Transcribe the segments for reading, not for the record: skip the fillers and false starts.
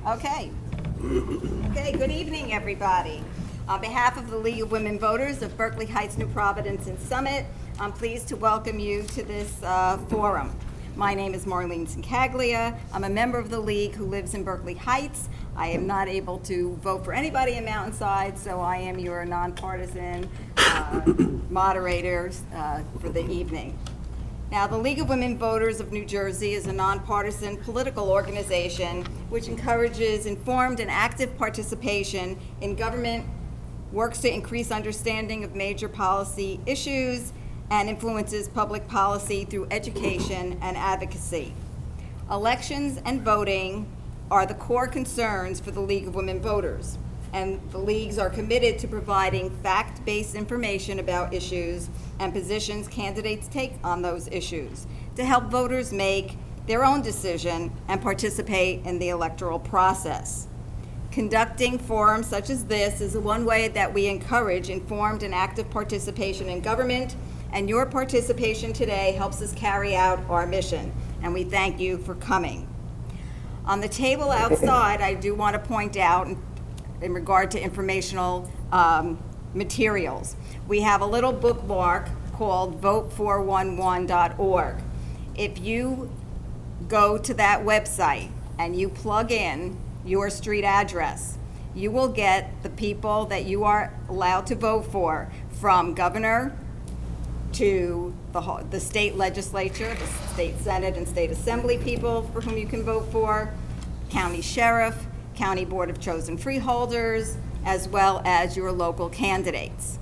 Okay. Okay, good evening, everybody. On behalf of the League of Women Voters of Berkeley Heights, New Providence, and Summit, I'm pleased to welcome you to this forum. My name is Marlene Sincaglia. I'm a member of the League who lives in Berkeley Heights. I am not able to vote for anybody in Mountainside, so I am your nonpartisan moderator for the evening. Now, the League of Women Voters of New Jersey is a nonpartisan political organization which encourages informed and active participation in government, works to increase understanding of major policy issues, and influences public policy through education and advocacy. Elections and voting are the core concerns for the League of Women Voters, and the leagues are committed to providing fact-based information about issues and positions candidates take on those issues to help voters make their own decision and participate in the electoral process. Conducting forums such as this is one way that we encourage informed and active participation in government, and your participation today helps us carry out our mission, and we thank you for coming. On the table outside, I do want to point out, in regard to informational materials, we have a little bookmark called vote411.org. If you go to that website and you plug in your street address, you will get the people that you are allowed to vote for, from governor to the state legislature, the state senate and state assembly people for whom you can vote for, county sheriff, county board of chosen freeholders, as well as your local candidates.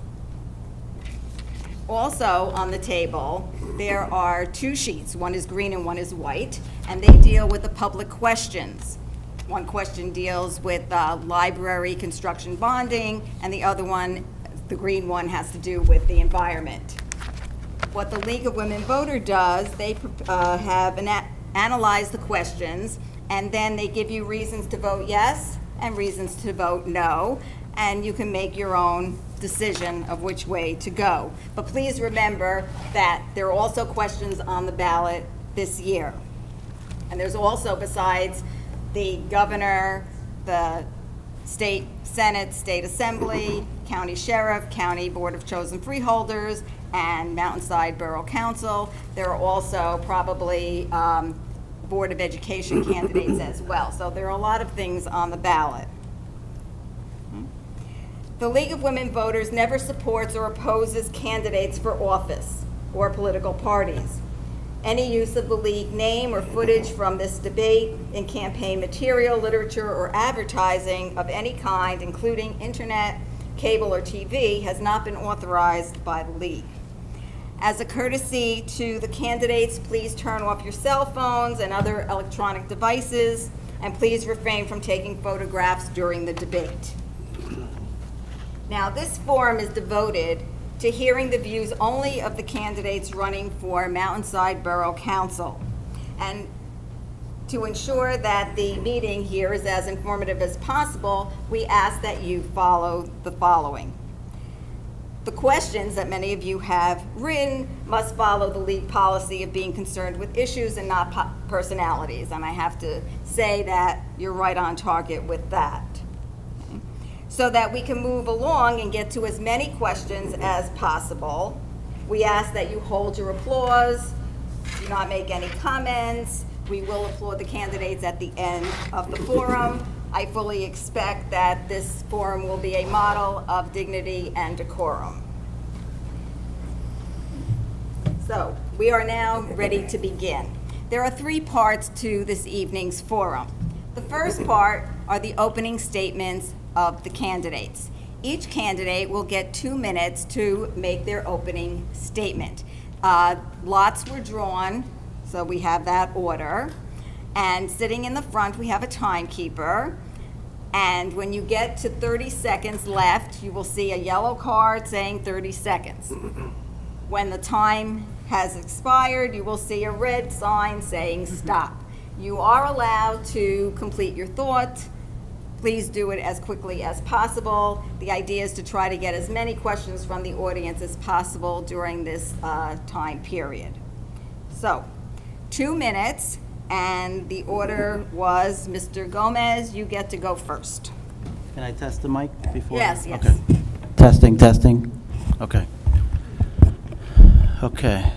Also on the table, there are two sheets. One is green and one is white, and they deal with the public questions. One question deals with library construction bonding, and the other one, the green one, has to do with the environment. What the League of Women Voter does, they have analyzed the questions, and then they give you reasons to vote yes and reasons to vote no, and you can make your own decision of which way to go. But please remember that there are also questions on the ballot this year. And there's also, besides the governor, the state senate, state assembly, county sheriff, county board of chosen freeholders, and Mountainside Borough Council, there are also probably Board of Education candidates as well. So there are a lot of things on the ballot. The League of Women Voters never supports or opposes candidates for office or political parties. Any use of the League name or footage from this debate in campaign material, literature, or advertising of any kind, including internet, cable, or TV, has not been authorized by the League. As a courtesy to the candidates, please turn off your cell phones and other electronic devices, and please refrain from taking photographs during the debate. Now, this forum is devoted to hearing the views only of the candidates running for Mountainside Borough Council. And to ensure that the meeting here is as informative as possible, we ask that you follow the following. The questions that many of you have written must follow the League policy of being concerned with issues and not personalities. And I have to say that you're right on target with that. Okay. So that we can move along and get to as many questions as possible, we ask that you hold your applause, do not make any comments. We will applaud the candidates at the end of the forum. I fully expect that this forum will be a model of dignity and decorum. So, we are now ready to begin. There are three parts to this evening's forum. The first part are the opening statements of the candidates. Each candidate will get 2 minutes to make their opening statement. Lots were drawn, so we have that order. And sitting in the front, we have a timekeeper. And when you get to 30 seconds left, you will see a yellow card saying 30 seconds. When the time has expired, you will see a red sign saying stop. You are allowed to complete your thought. Please do it as quickly as possible. The idea is to try to get as many questions from the audience as possible during this time period. So, 2 minutes, And the order was, Mr. Gomez, you get to go first. Can I test the mic before? Yes, yes. Okay. Testing, testing. Okay. Okay.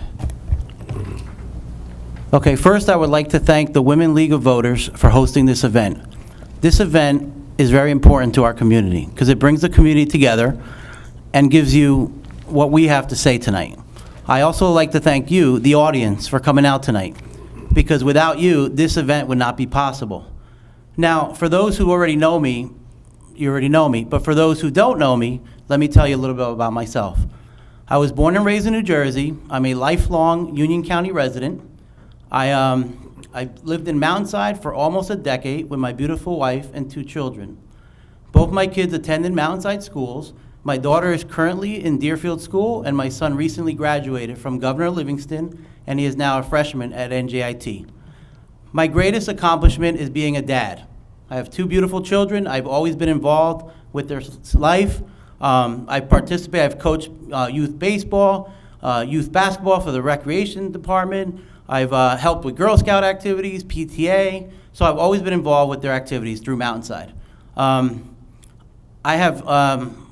Okay, first I would like to thank the Women League of Voters for hosting this event. This event is very important to our community because it brings the community together and gives you what we have to say tonight. I also like to thank you, the audience, for coming out tonight, because without you, this event would not be possible. Now, for those who already know me, you already know me, but for those who don't know me, let me tell you a little bit about myself. I was born and raised in New Jersey. I'm a lifelong Union County resident. I lived in Mountainside for almost a decade with my beautiful wife and 2 children. Both my kids attended Mountainside schools. My daughter is currently in Deerfield School, and my son recently graduated from Governor Livingston, and he is now a freshman at NJIT. My greatest accomplishment is being a dad. I have 2 beautiful children. I've always been involved with their life. I've coached youth baseball, youth basketball for the recreation department. I've helped with Girl Scout activities, PTA, so I've always been involved with their activities through Mountainside.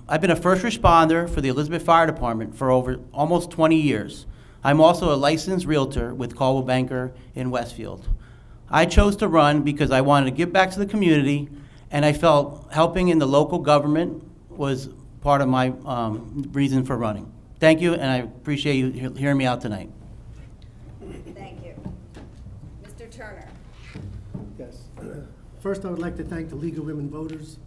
I've been a first responder for the Elizabeth Fire Department for over almost 20 years. I'm also a licensed realtor with Caldwell Banker in Westfield. I chose to run because I wanted to give back to the community, and I felt helping in the local government was part of my reason for running. Thank you, and I appreciate you hearing me out tonight. Thank you. Mr. Turner. Yes. First, I would like to thank the League of Women Voters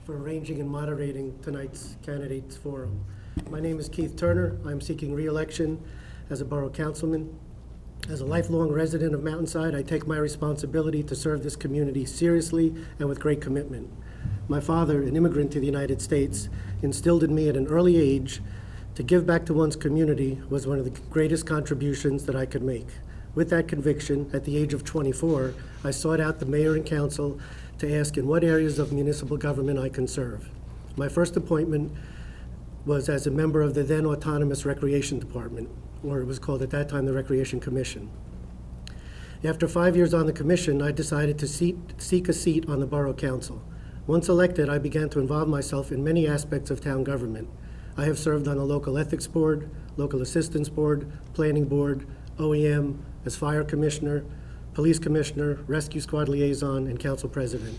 for arranging and moderating tonight's candidates forum. My name is Keith Turner. I'm seeking re-election as a borough councilman. As a lifelong resident of Mountainside, I take my responsibility to serve this community seriously and with great commitment. My father, an immigrant to the United States, instilled in me at an early age to give back to one's community was one of the greatest contributions that I could make. With that conviction, at the age of 24, I sought out the mayor and council to ask in what areas of municipal government I can serve. My first appointment was as a member of the then autonomous Recreation Department, or it was called at that time the Recreation Commission. After 5 years on the commission, I decided to seek a seat on the Borough Council. Once elected, I began to involve myself in many aspects of town government. I have served on the local ethics board, local assistance board, planning board, OEM, as fire commissioner, police commissioner, rescue squad liaison, and council president.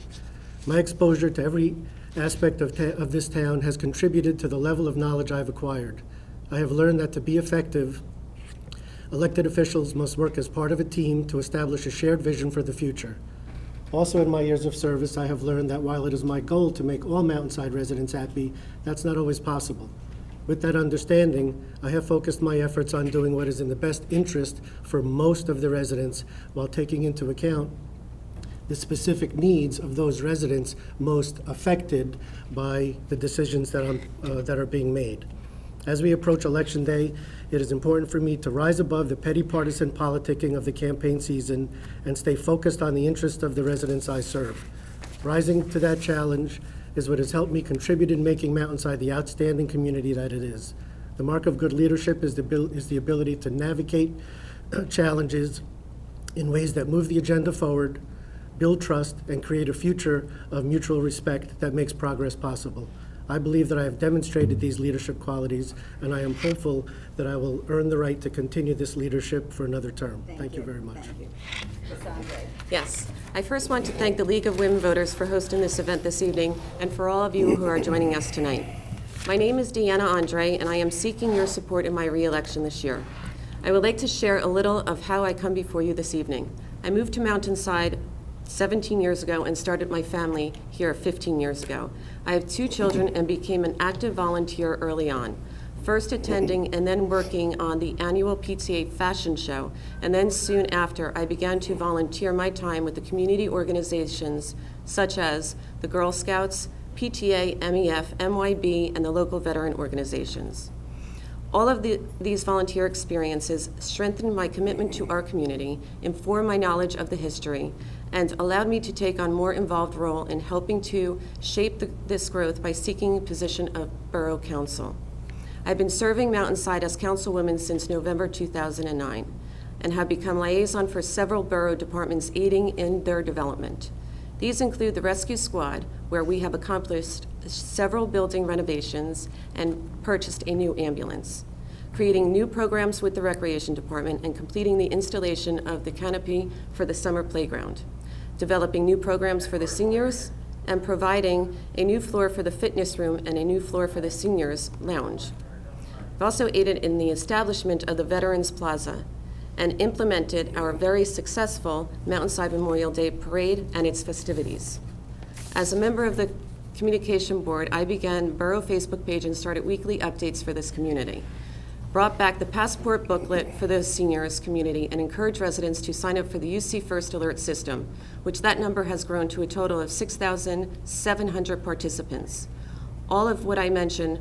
My exposure to every aspect of this town has contributed to the level of knowledge I've acquired. I have learned that to be effective, elected officials must work as part of a team to establish a shared vision for the future. Also, in my years of service, I have learned that while it is my goal to make all Mountainside residents happy, that's not always possible. With that understanding, I have focused my efforts on doing what is in the best interest for most of the residents while taking into account the specific needs of those residents most affected by the decisions that are being made. As we approach Election Day, it is important for me to rise above the petty partisan politicking of the campaign season and stay focused on the interests of the residents I serve. Rising to that challenge is what has helped me contribute in making Mountainside the outstanding community that it is. The mark of good leadership is the ability to navigate challenges in ways that move the agenda forward, build trust, and create a future of mutual respect that makes progress possible. I believe that I have demonstrated these leadership qualities, and I am hopeful that I will earn the right to continue this leadership for another term. Thank you very much. Thank you. Ms. Andre. Yes. I first want to thank the League of Women Voters for hosting this event this evening and for all of you who are joining us tonight. My name is Deanna Andre, and I am seeking your support in my re-election this year. I would like to share a little of how I come before you this evening. I moved to Mountainside 17 years ago and started my family here 15 years ago. I have 2 children and became an active volunteer early on, first attending and then working on the annual PTA fashion show, and then soon after I began to volunteer my time with the community organizations such as the Girl Scouts, PTA, MEF, MYB, and the local veteran organizations. All of these volunteer experiences strengthened my commitment to our community, informed my knowledge of the history, and allowed me to take on more involved role in helping to shape this growth by seeking a position of Borough Council. I've been serving Mountainside as councilwoman since November 2009, and have become liaison for several borough departments aiding in their development. These include the Rescue Squad, where we have accomplished several building renovations and purchased a new ambulance, creating new programs with the Recreation Department, and completing the installation of the canopy for the summer playground, developing new programs for the seniors, and providing a new floor for the fitness room and a new floor for the seniors' lounge. We've also aided in the establishment of the Veterans Plaza and implemented our very successful Mountainside Memorial Day Parade and its festivities. As a member of the Communication Board, I began Borough Facebook page and started weekly updates for this community, brought back the passport booklet for the seniors community, and encouraged residents to sign up for the UC First Alert system, which that number has grown to a total of 6,700 participants. All of what I mentioned,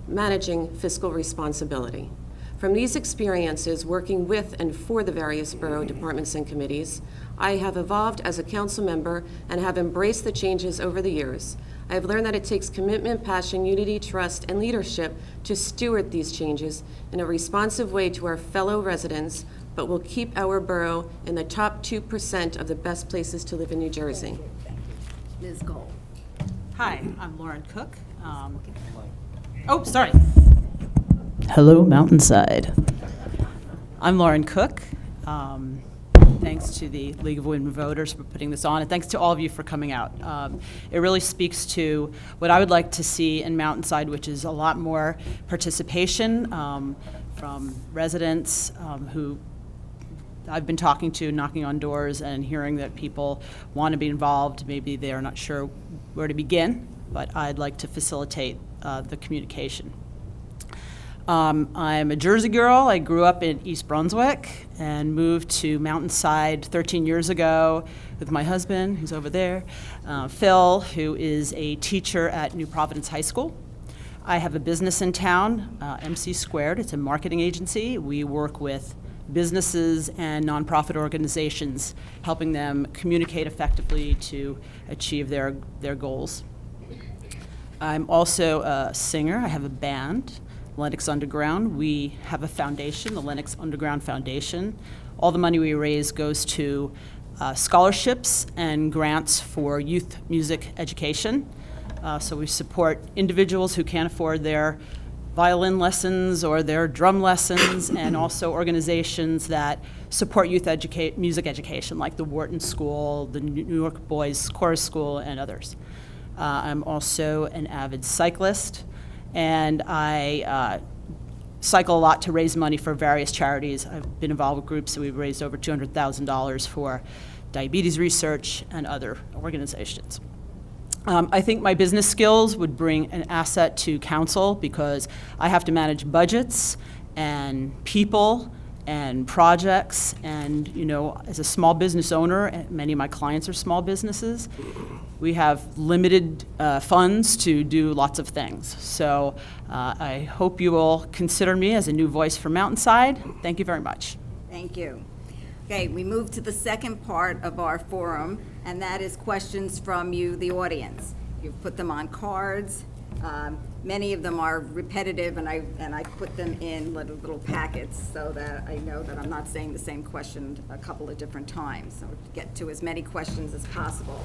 managing fiscal responsibility. From these experiences, working with and for the various borough departments and committees, I have evolved as a council member and have embraced the changes over the years. I have learned that it takes commitment, passion, unity, trust, and leadership to steward these changes in a responsive way to our fellow residents, but will keep our borough in the top 2% of the best places to live in New Jersey. Ms. Gold. Hi, I'm Lauren Cook. Oh, sorry. Hello, Mountainside. I'm Lauren Cook. Thanks to the League of Women Voters for putting this on, and thanks to all of you for coming out. It really speaks to what I would like to see in Mountainside, which is a lot more participation from residents who I've been talking to, knocking on doors, and hearing that people want to be involved. Maybe they're not sure where to begin, but I'd like to facilitate the communication. I'm a Jersey girl. I grew up in East Brunswick and moved to Mountainside 13 years ago with my husband, who's over there, Phil, who is a teacher at New Providence High School. I have a business in town, MC Squared. It's a marketing agency. We work with businesses and nonprofit organizations, helping them communicate effectively to achieve their goals. I'm also a singer. I have a band, Lennox Underground. We have a foundation, the Lennox Underground Foundation. All the money we raise goes to scholarships and grants for youth music education. So we support individuals who can't afford their violin lessons or their drum lessons, and also organizations that support youth music education, like the Wharton School, the New York Boys Chorus School, and others. I'm also an avid cyclist, and I cycle a lot to raise money for various charities. I've been involved with groups, so we've raised over $200,000 for diabetes research and other organizations. I think my business skills would bring an asset to council, because I have to manage budgets and people and projects, and as a small business owner, and many of my clients are small businesses, we have limited funds to do lots of things. So I hope you will consider me as a new voice for Mountainside. Thank you very much. Thank you. Okay, we move to the second part of our forum, and that is questions from you, the audience. You've put them on cards. Many of them are repetitive, and I put them in little packets so that I know that I'm not saying the same question a couple of different times, so get to as many questions as possible.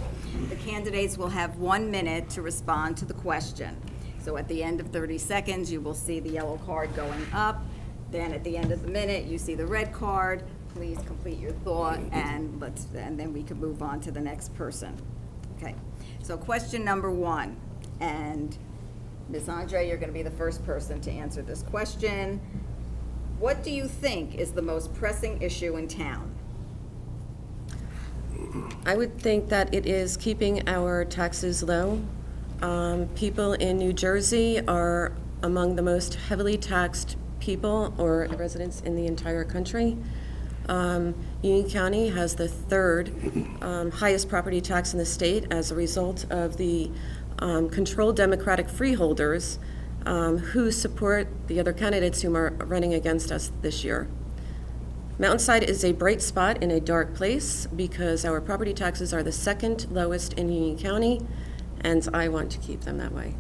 The candidates will have 1 minute to respond to the question. So at the end of 30 seconds, you will see the yellow card going up. Then at the end of the minute, you see the red card. Please complete your thought, and then we can move on to the next person. Okay, so question number 1, and Ms. Andre, you're going to be the first person to answer this question. What do you think is the most pressing issue in town? I would think that it is keeping our taxes low. People in New Jersey are among the most heavily taxed people or residents in the entire country. Union County has the third highest property tax in the state as a result of the controlled Democratic freeholders who support the other candidates who are running against us this year. Mountainside is a bright spot in a dark place because our property taxes are the second lowest in Union County, and I want to keep them that way.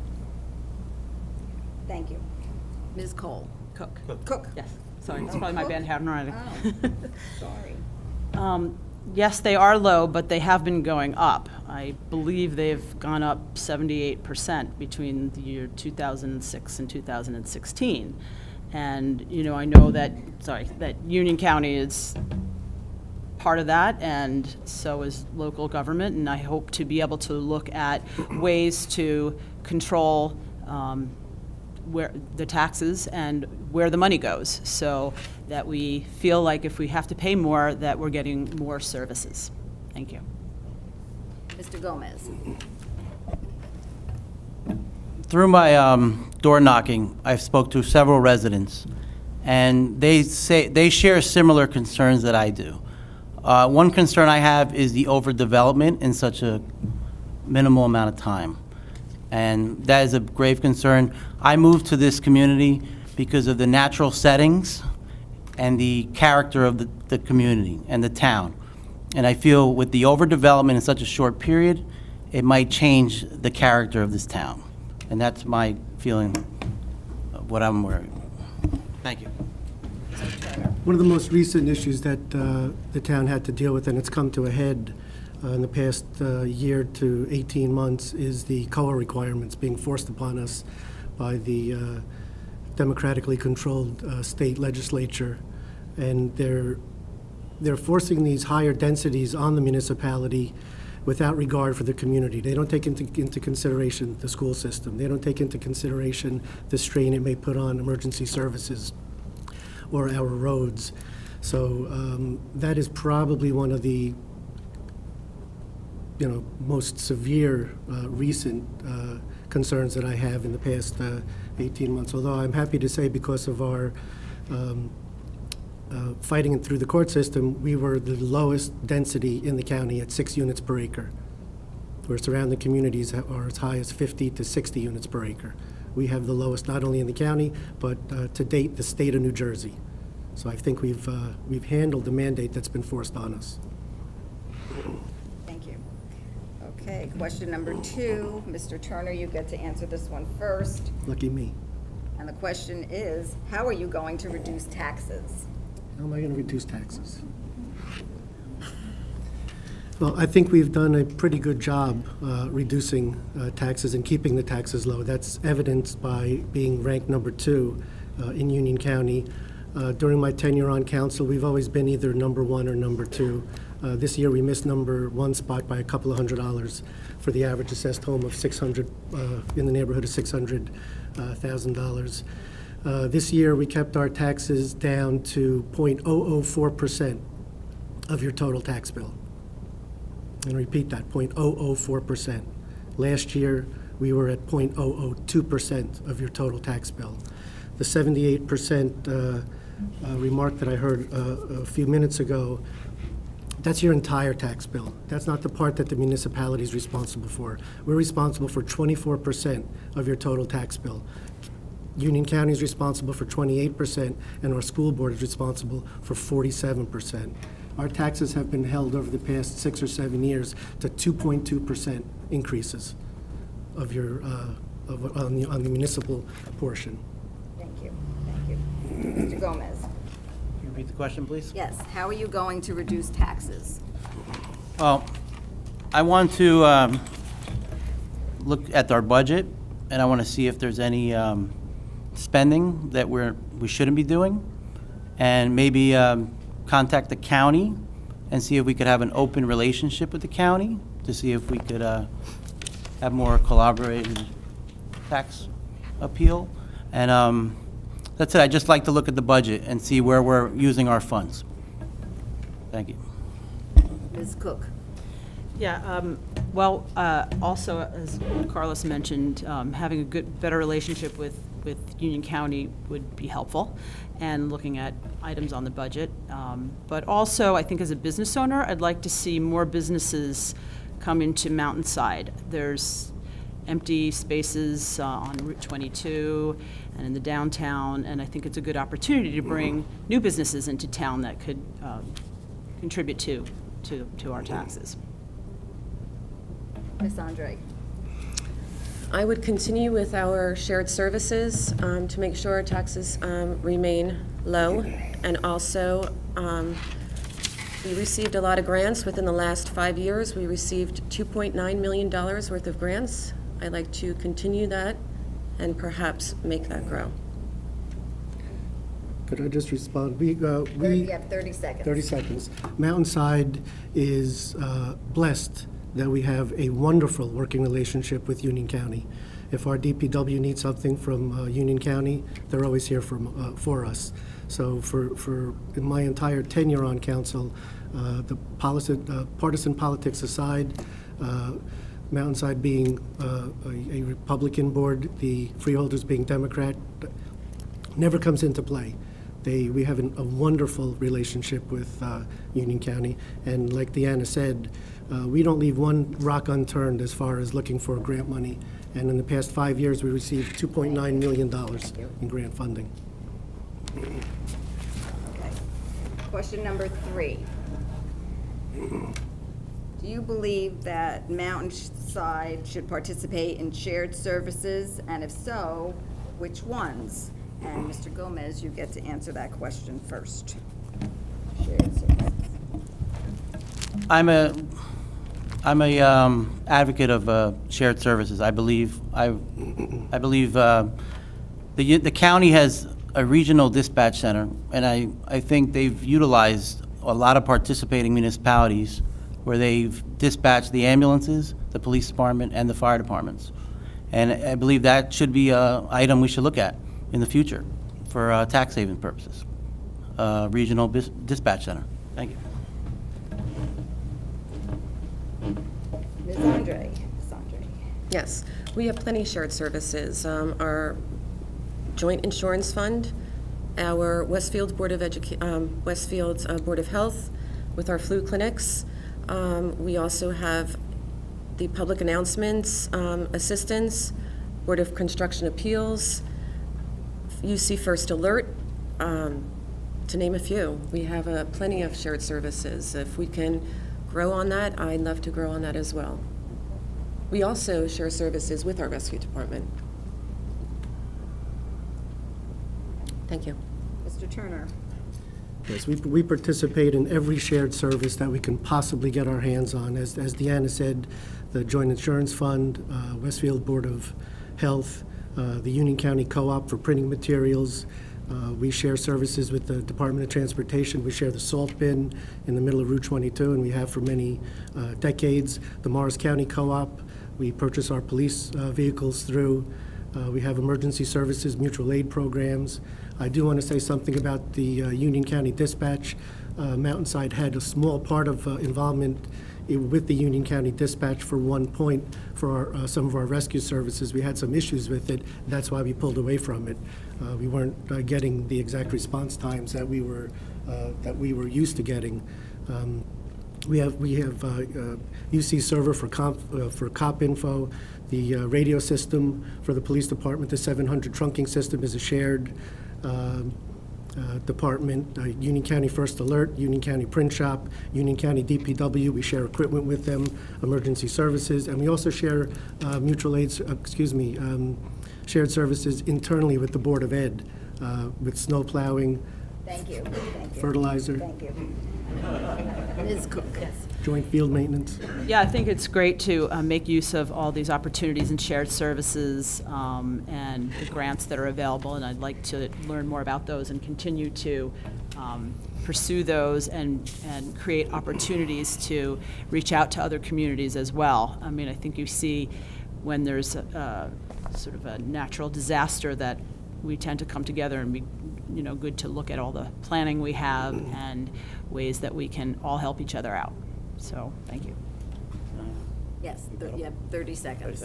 Thank you. Ms. Cole. Cook. Cook. Yes. Sorry, it's probably my bad handwriting. Sorry. Yes, they are low, but they have been going up. I believe they've gone up 78% between the year 2006 and 2016. And, you know, I know that, that Union County is part of that, and so is local government, and I hope to be able to look at ways to control where the taxes and where the money goes, so that we feel like if we have to pay more, that we're getting more services. Thank you. Mr. Gomez. Through my door knocking, I've spoke to several residents, and they share similar concerns that I do. One concern I have is the overdevelopment in such a minimal amount of time, and that is a grave concern. I moved to this community because of the natural settings and the character of the community and the town. And I feel with the overdevelopment in such a short period, it might change the character of this town. And that's my feeling of what I'm worried. Thank you. One of the most recent issues that the town had to deal with, and it's come to a head in the past year to 18 months, is the COA requirements being forced upon us by the democratically controlled state legislature. And they're forcing these higher densities on the municipality without regard for the community. They don't take into consideration the school system. They don't take into consideration the strain it may put on emergency services or our roads. So that is probably one of the most severe recent concerns that I have in the past 18 months. Although I'm happy to say, because of our fighting it through the court system, we were the lowest density in the county at 6 units per acre, where surrounding communities are as high as 50 to 60 units per acre. We have the lowest not only in the county, but to date, the state of New Jersey. So I think we've handled the mandate that's been forced on us. Thank you. Okay, question number 2. Mr. Turner, you get to answer this one first. Lucky me. And the question is, how are you going to reduce taxes? How am I going to reduce taxes? Well, I think we've done a pretty good job reducing taxes and keeping the taxes low. That's evidenced by being ranked number 2 in Union County. During my tenure on council, we've always been either number 1 or number 2. This year, we missed number 1 spot by a couple of $100 for the average assessed home of $600 in the neighborhood of $600,000. This year, we kept our taxes down to 0.004% of your total tax bill. And repeat that, 0.004%. Last year, we were at 0.002% of your total tax bill. The 78% remark that I heard a few minutes ago, that's your entire tax bill. That's not the part that the municipality is responsible for. We're responsible for 24% of your total tax bill. Union County is responsible for 28%, and our school board is responsible for 47%. Our taxes have been held over the past 6 or 7 years to 2.2% increases of your on the municipal portion. Thank you. Thank you. Mr. Gomez. Can you repeat the question, please? Yes, how are you going to reduce taxes? Well, I want to look at our budget, and I want to see if there's any spending that we shouldn't be doing, and maybe contact the county and see if we could have an open relationship with the county to see if we could have more collaborated tax appeal. And that's it. I'd just like to look at the budget and see where we're using our funds. Thank you. Ms. Cook. Yeah, well, also, as Carlos mentioned, having a better relationship with Union County would be helpful, and looking at items on the budget. But also, I think as a business owner, I'd like to see more businesses come into Mountainside. There's empty spaces on Route 22 and in the downtown, and I think it's a good opportunity to bring new businesses into town that could contribute to our taxes. Ms. Andre. I would continue with our shared services to make sure our taxes remain low, and also we received a lot of grants within the last 5 years. We received $2.9 million worth of grants. I'd like to continue that and perhaps make that grow. Could I just respond? We You have 30 seconds. 30 seconds. Mountainside is blessed that we have a wonderful working relationship with Union County. If our DPW needs something from Union County, they're always here for us. So in my entire tenure on council, the partisan politics aside, Mountainside being a Republican board, the Freeholders being Democrat, never comes into play. We have a wonderful relationship with Union County, and like Deanna said, we don't leave one rock unturned as far as looking for grant money. And in the past 5 years, we received $2.9 million in grant funding. Okay. Question number 3. Do you believe that Mountainside should participate in shared services, and if so, which ones? And Mr. Gomez, you get to answer that question first. Shared services. I'm a advocate of shared services. I believe the county has a regional dispatch center, and I think they've utilized a lot of participating municipalities where they've dispatched the ambulances, the police department, and the fire departments. And I believe that should be an item we should look at in the future for tax saving purposes. Regional dispatch center. Thank you. Ms. Andre. Yes, we have plenty of shared services. Our joint insurance fund, our Westfield's Board of Health with our flu clinics. We also have the public announcements assistance, Board of Construction Appeals, UC First Alert, to name a few. We have plenty of shared services. If we can grow on that, I'd love to grow on that as well. We also share services with our rescue department. Thank you. Mr. Turner. Yes, we participate in every shared service that we can possibly get our hands on. As Deanna said, the Joint Insurance Fund, Westfield Board of Health, the Union County Co-op for printing materials. We share services with the Department of Transportation. We share the salt bin in the middle of Route 22, and we have for many decades. The Morris County Co-op, we purchase our police vehicles through. We have emergency services, mutual aid programs. I do want to say something about the Union County Dispatch. Mountainside had a small part of involvement with the Union County Dispatch for one point for some of our rescue services. We had some issues with it. That's why we pulled away from it. We weren't getting the exact response times that we were used to getting. We have UC server for cop info. The radio system for the police department, the 700 trunking system, is a shared department. Union County First Alert, Union County Print Shop, Union County DPW, we share equipment with them, emergency services, and we also share shared services internally with the Board of Ed, with snow plowing, Thank you. Thank you. fertilizer, Thank you. Ms. Cook. Yes. joint field maintenance. Yeah, I think it's great to make use of all these opportunities and shared services and the grants that are available, and I'd like to learn more about those and continue to pursue those and create opportunities to reach out to other communities as well. I mean, I think you see when there's sort of a natural disaster that we tend to come together and be, good to look at all the planning we have and ways that we can all help each other out. So, thank you. Yes, you have 30 seconds.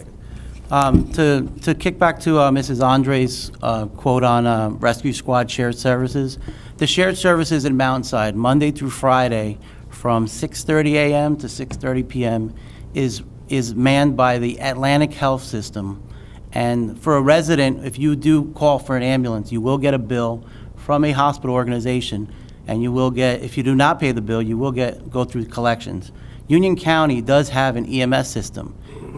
To kick back to Mrs. Andre's quote on Rescue Squad shared services, the shared services in Mountainside, Monday through Friday, from 6:30 a.m. to 6:30 p.m. is manned by the Atlantic Health System. And for a resident, if you do call for an ambulance, you will get a bill from a hospital organization, and you will get, if you do not pay the bill, you will go through collections. Union County does have an EMS system,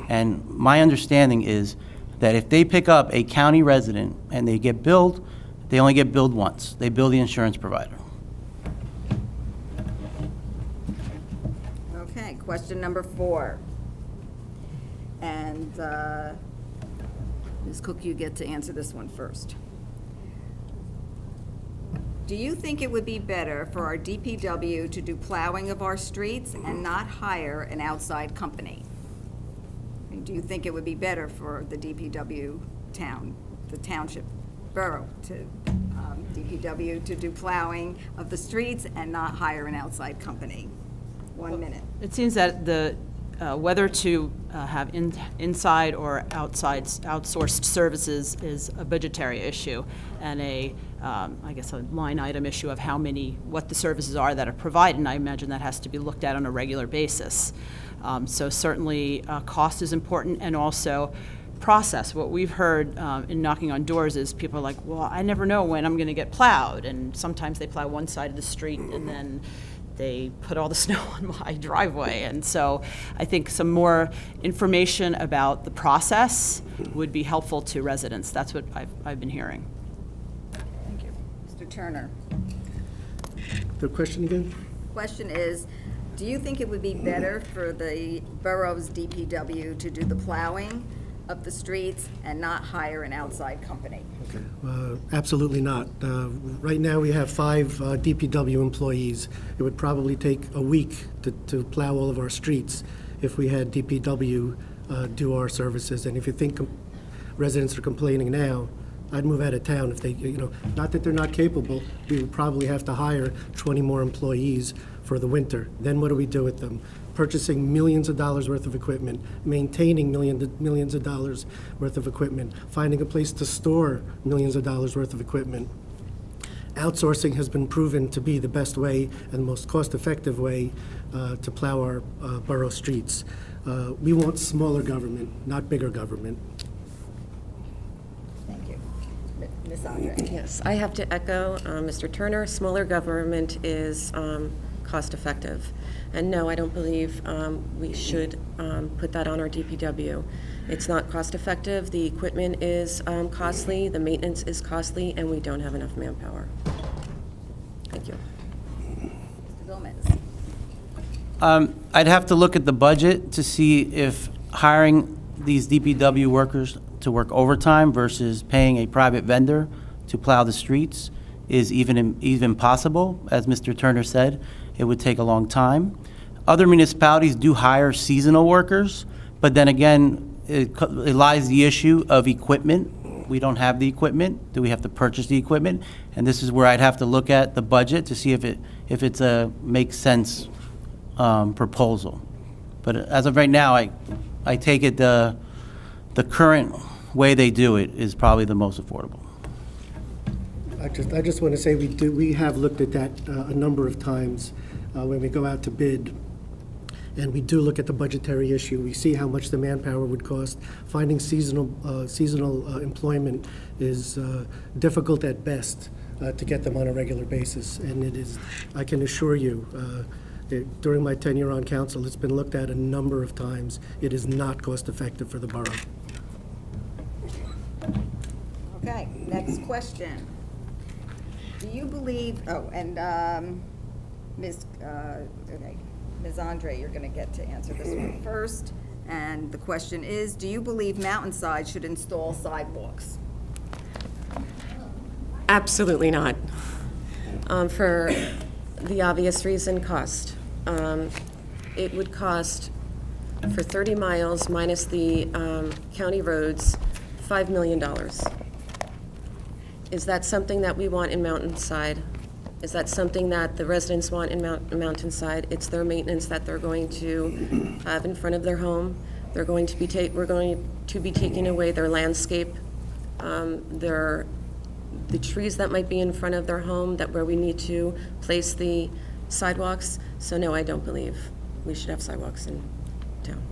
and my understanding is that if they pick up a county resident and they get billed, They only get billed once. They bill the insurance provider. Okay, question number 4. And Ms. Cook, you get to answer this one first. Do you think it would be better for our DPW to do plowing of our streets and not hire an outside company? And do you think it would be better for the DPW the township borough DPW to do plowing of the streets and not hire an outside company? 1 minute. It seems that whether to have inside or outside outsourced services is a budgetary issue and I guess a line item issue of what the services are that are provided, and I imagine that has to be looked at on a regular basis. So certainly cost is important, and also process. What we've heard in knocking on doors is people are like, well, I never know when I'm going to get plowed, and sometimes they plow one side of the street and then they put all the snow on my driveway. And so I think some more information about the process would be helpful to residents. That's what I've been hearing. Thank you. Mr. Turner. The question again? Question is, do you think it would be better for the borough's DPW to do the plowing of the streets and not hire an outside company? Okay. Absolutely not. Right now, we have 5 DPW employees. It would probably take a week to plow all of our streets if we had DPW do our services. And if you think residents are complaining now, I'd move out of town if they, not that they're not capable, we would probably have to hire 20 more employees for the winter. Then what do we do with them? Purchasing millions of dollars worth of equipment, maintaining millions of dollars worth of equipment, finding a place to store millions of dollars worth of equipment. Outsourcing has been proven to be the best way and the most cost-effective way to plow our borough streets. We want smaller government, not bigger government. Thank you. Ms. Andre. Yes, I have to echo Mr. Turner. Smaller government is cost-effective. And no, I don't believe we should put that on our DPW. It's not cost-effective. The equipment is costly, the maintenance is costly, and we don't have enough manpower. Thank you. Mr. Gomez. I'd have to look at the budget to see if hiring these DPW workers to work overtime versus paying a private vendor to plow the streets is even possible. As Mr. Turner said, it would take a long time. Other municipalities do hire seasonal workers, but then again, it lies the issue of equipment. We don't have the equipment. Do we have to purchase the equipment? And this is where I'd have to look at the budget to see if it's a makes sense proposal. But as of right now, I take it the current way they do it is probably the most affordable. I just want to say we have looked at that a number of times when we go out to bid, and we do look at the budgetary issue. We see how much the manpower would cost. Finding seasonal employment is difficult at best to get them on a regular basis, and it is. I can assure you, during my tenure on council, it's been looked at a number of times. It is not cost effective for the borough. Okay, next question. Do you believe, Ms. Andre, you're going to get to answer this one first. And the question is, do you believe Mountainside should install sidewalks? Absolutely not. For the obvious reason, cost. It would cost, for 30 miles minus the county roads, $5 million. Is that something that we want in Mountainside? Is that something that the residents want in Mountainside? It's their maintenance that they're going to have in front of their home. We're going to be taking away their landscape, the trees that might be in front of their home where we need to place the sidewalks. So no, I don't believe we should have sidewalks in town.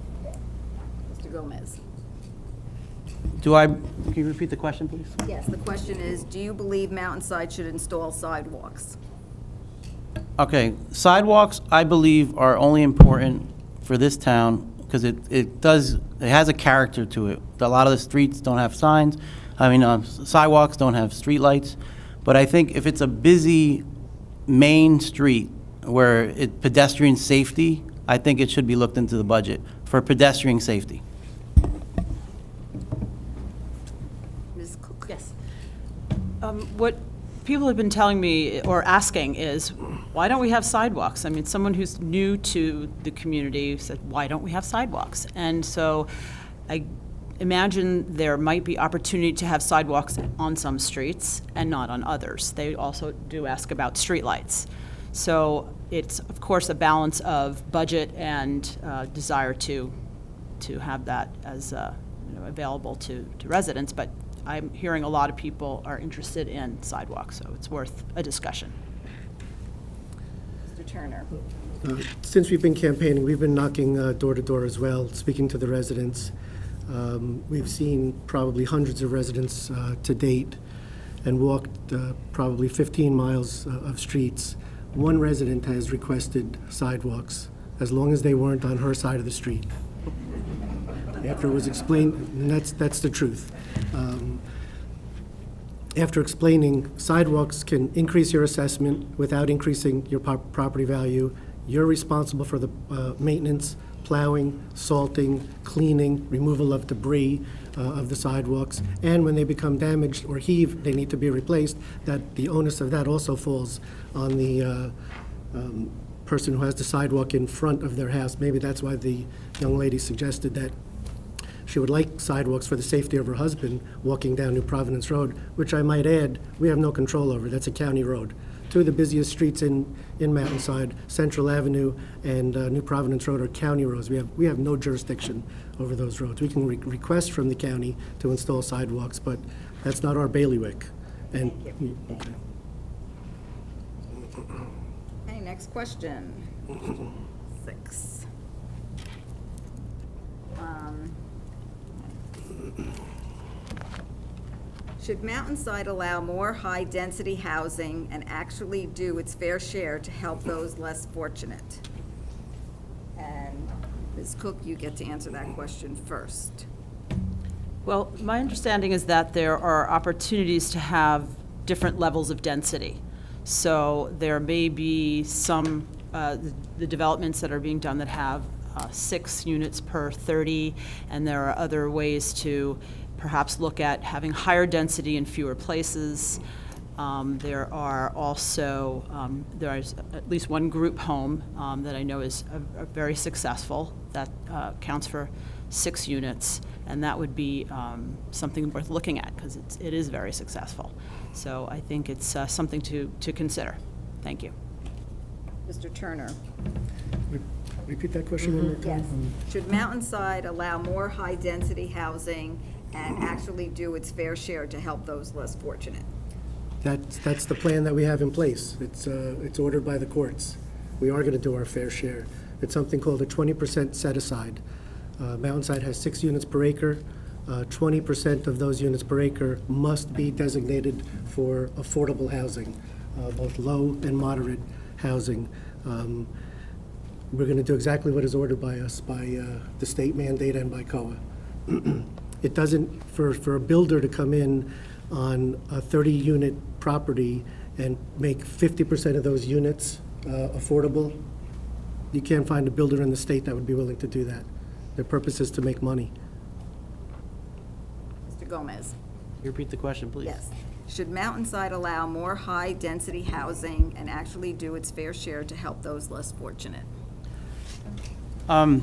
Mr. Gomez. Can you repeat the question, please? Yes, the question is, do you believe Mountainside should install sidewalks? Okay, sidewalks, I believe, are only important for this town because it has a character to it. A lot of the streets don't have signs. Sidewalks don't have streetlights. But I think if it's a busy main street where pedestrian safety, I think it should be looked into the budget for pedestrian safety. Ms. Cook? Yes. What people have been telling me or asking is, why don't we have sidewalks? I mean, someone who's new to the community said, why don't we have sidewalks? And so I imagine there might be opportunity to have sidewalks on some streets and not on others. They also do ask about streetlights. So it's, of course, a balance of budget and desire to have that as available to residents. But I'm hearing a lot of people are interested in sidewalks, so it's worth a discussion. Mr. Turner? Since we've been campaigning, we've been knocking door to door as well, speaking to the residents. We've seen probably hundreds of residents to date and walked probably 15 miles of streets. One resident has requested sidewalks, as long as they weren't on her side of the street. After it was explained, and that's the truth. After explaining, sidewalks can increase your assessment without increasing your property value. You're responsible for the maintenance, plowing, salting, cleaning, removal of debris of the sidewalks, and when they become damaged or heave, they need to be replaced, that the onus of that also falls on the person who has the sidewalk in front of their house. Maybe that's why the young lady suggested that she would like sidewalks for the safety of her husband walking down New Providence Road, which I might add, we have no control over. That's a county road. Two of the busiest streets in Mountainside, Central Avenue and New Providence Road, are county roads. We have no jurisdiction over those roads. We can request from the county to install sidewalks, but that's not our bailiwick. And okay. Okay, next question. 6. Should Mountainside allow more high-density housing and actually do its fair share to help those less fortunate? And Ms. Cook, you get to answer that question first. Well, my understanding is that there are opportunities to have different levels of density. So there may be some, the developments that are being done that have 6 units per 30, and there are other ways to perhaps look at having higher density in fewer places. There are also, there is at least one group home that I know is very successful that counts for 6 units, and that would be something worth looking at because it is very successful. So I think it's something to consider. Thank you. Mr. Turner? Repeat that question one more time. Yes. Should Mountainside allow more high-density housing and actually do its fair share to help those less fortunate? That's the plan that we have in place. It's ordered by the courts. We are going to do our fair share. It's something called a 20% set-aside. Mountainside has 6 units per acre. 20% of those units per acre must be designated for affordable housing, both low and moderate housing. We're going to do exactly what is ordered by us, by the state mandate and by COA. It doesn't, for a builder to come in on a 30-unit property and make 50% of those units affordable, you can't find a builder in the state that would be willing to do that. Their purpose is to make money. Mr. Gomez? Can you repeat the question, please? Yes. Should Mountainside allow more high-density housing and actually do its fair share to help those less fortunate? I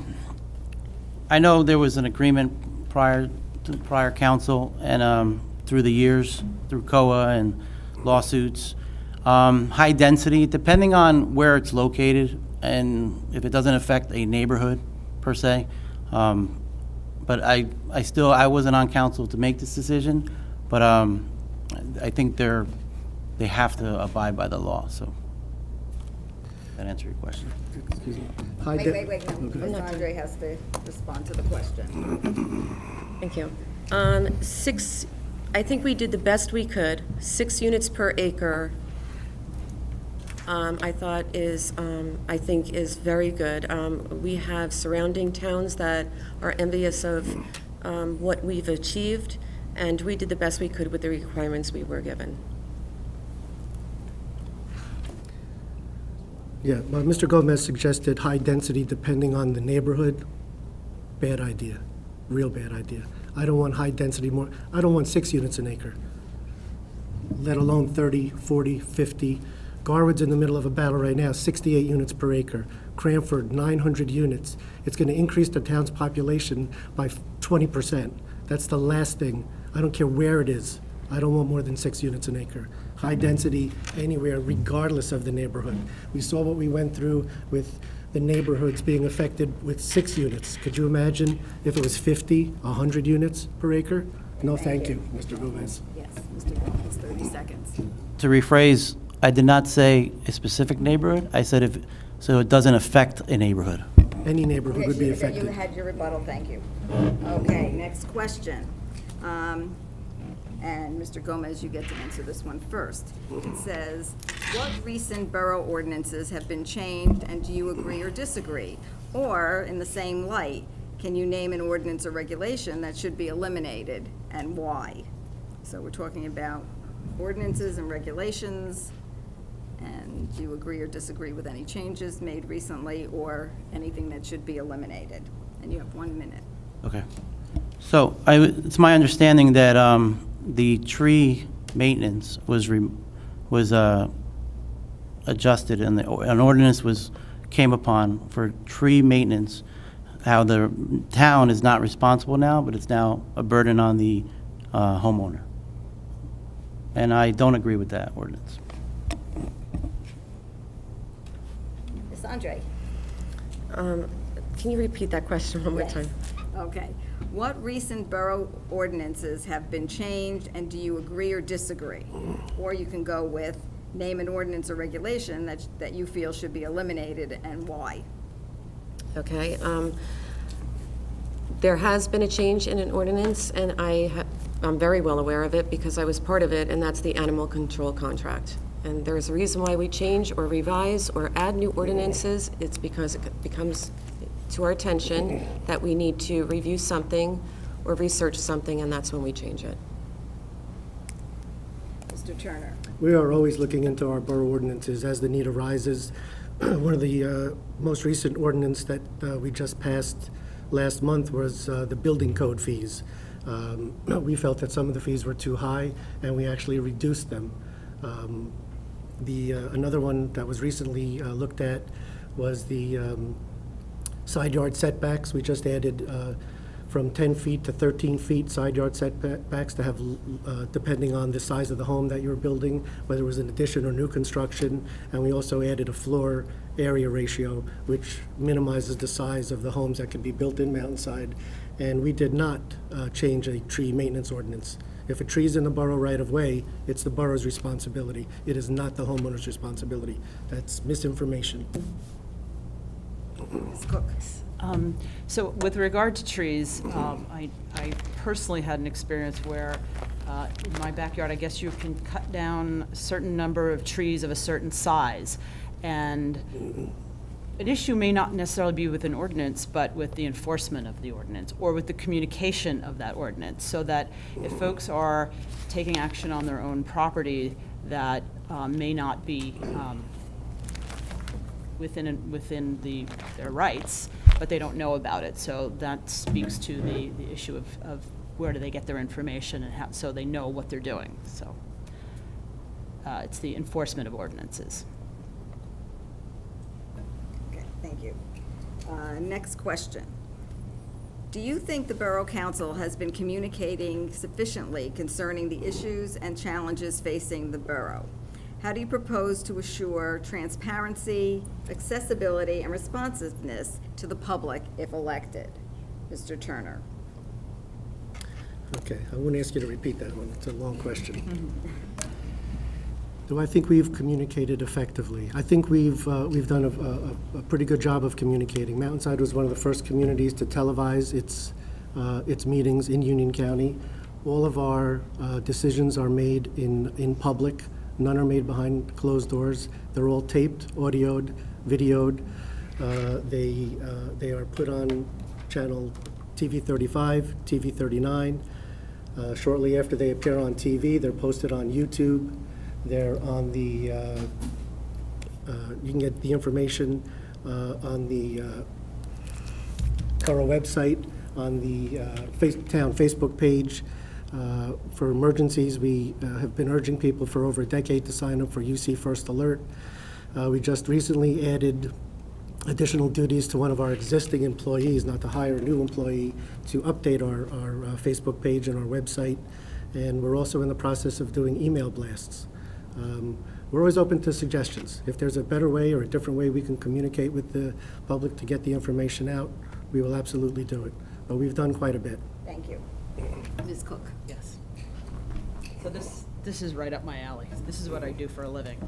know there was an agreement prior to prior council and through the years, through COA and lawsuits. High density, depending on where it's located and if it doesn't affect a neighborhood per se. But I wasn't on council to make this decision, but I think they have to abide by the law, so that answer your question. Excuse me. Wait, no. Ms. Andre has to respond to the question. Thank you. 6, I think we did the best we could. 6 units per acre, I think is very good. We have surrounding towns that are envious of what we've achieved, and we did the best we could with the requirements we were given. Yeah, well, Mr. Gomez suggested high density depending on the neighborhood. Bad idea, real bad idea. I don't want high density more, I don't want 6 units an acre, let alone 30, 40, 50. Garwood's in the middle of a battle right now, 68 units per acre. Cranford, 900 units. It's going to increase the town's population by 20%. That's the last thing. I don't care where it is. I don't want more than 6 units an acre. High density anywhere, regardless of the neighborhood. We saw what we went through with the neighborhoods being affected with 6 units. Could you imagine if it was 50, 100 units per acre? No, thank you, Mr. Gomez. Yes, Mr. Gomez, 30 seconds. To rephrase, I did not say a specific neighborhood. I said so it doesn't affect a neighborhood. Any neighborhood would be You affected. had your rebuttal, thank you. Okay, next question. And Mr. Gomez, you get to answer this one first. It says, what recent borough ordinances have been changed, and do you agree or disagree? Or, in the same light, can you name an ordinance or regulation that should be eliminated, and why? So we're talking about ordinances and regulations, and do you agree or disagree with any changes made recently, or anything that should be eliminated? And you have 1 minute. Okay. So it's my understanding that the tree maintenance was adjusted, and an ordinance came upon for tree maintenance, how the town is not responsible now, but it's now a burden on the homeowner. And I don't agree with that ordinance. Ms. Andre? Can you repeat that question one more Yes. time? Okay. What recent borough ordinances have been changed, and do you agree or disagree? Or you can go with, name an ordinance or regulation that you feel should be eliminated, and why? Okay. There has been a change in an ordinance, and I'm very well aware of it because I was part of it, and that's the animal control contract. And there's a reason why we change or revise or add new ordinances. It's because it becomes to our attention that we need to review something or research something, and that's when we change it. Mr. Turner? We are always looking into our borough ordinances as the need arises. One of the most recent ordinance that we just passed last month was the building code fees. We felt that some of the fees were too high, and we actually reduced them. Another one that was recently looked at was the side yard setbacks. We just added from 10 feet to 13 feet side yard setbacks to have, depending on the size of the home that you're building, whether it was an addition or new construction. And we also added a floor area ratio, which minimizes the size of the homes that can be built in Mountainside. And we did not change a tree maintenance ordinance. If a tree's in the borough right-of-way, it's the borough's responsibility. It is not the homeowner's responsibility. That's misinformation. Ms. Cook? So with regard to trees, I personally had an experience where in my backyard, I guess you can cut down a certain number of trees of a certain size. And an issue may not necessarily be with an ordinance, but with the enforcement of the ordinance or with the communication of that ordinance, so that if folks are taking action on their own property that may not be within their rights, but they don't know about it. So that speaks to the issue of where do they get their information and how, so they know what they're doing. So it's the enforcement of ordinances. Okay, thank you. Next question. Do you think the Borough Council has been communicating sufficiently concerning the issues and challenges facing the borough? How do you propose to assure transparency, accessibility, and responsiveness to the public if elected? Mr. Turner. Okay, I won't ask you to repeat that one. It's a long question. Do I think we've communicated effectively? I think we've done a pretty good job of communicating. Mountainside was one of the first communities to televise its meetings in Union County. All of our decisions are made in public. None are made behind closed doors. They're all taped, audioed, videoed. They are put on channel TV 35, TV 39. Shortly after they appear on TV, they're posted on YouTube. They're on the You can get the information on the borough website, on the town Facebook page. For emergencies, we have been urging people for over a decade to sign up for UC First Alert. We just recently added additional duties to one of our existing employees, not to hire a new employee, to update our Facebook page and our website. And we're also in the process of doing email blasts. We're always open to suggestions. If there's a better way or a different way we can communicate with the public to get the information out, we will absolutely do it. But we've done quite a bit. Thank you. Ms. Cook? Yes. So this is right up my alley. This is what I do for a living.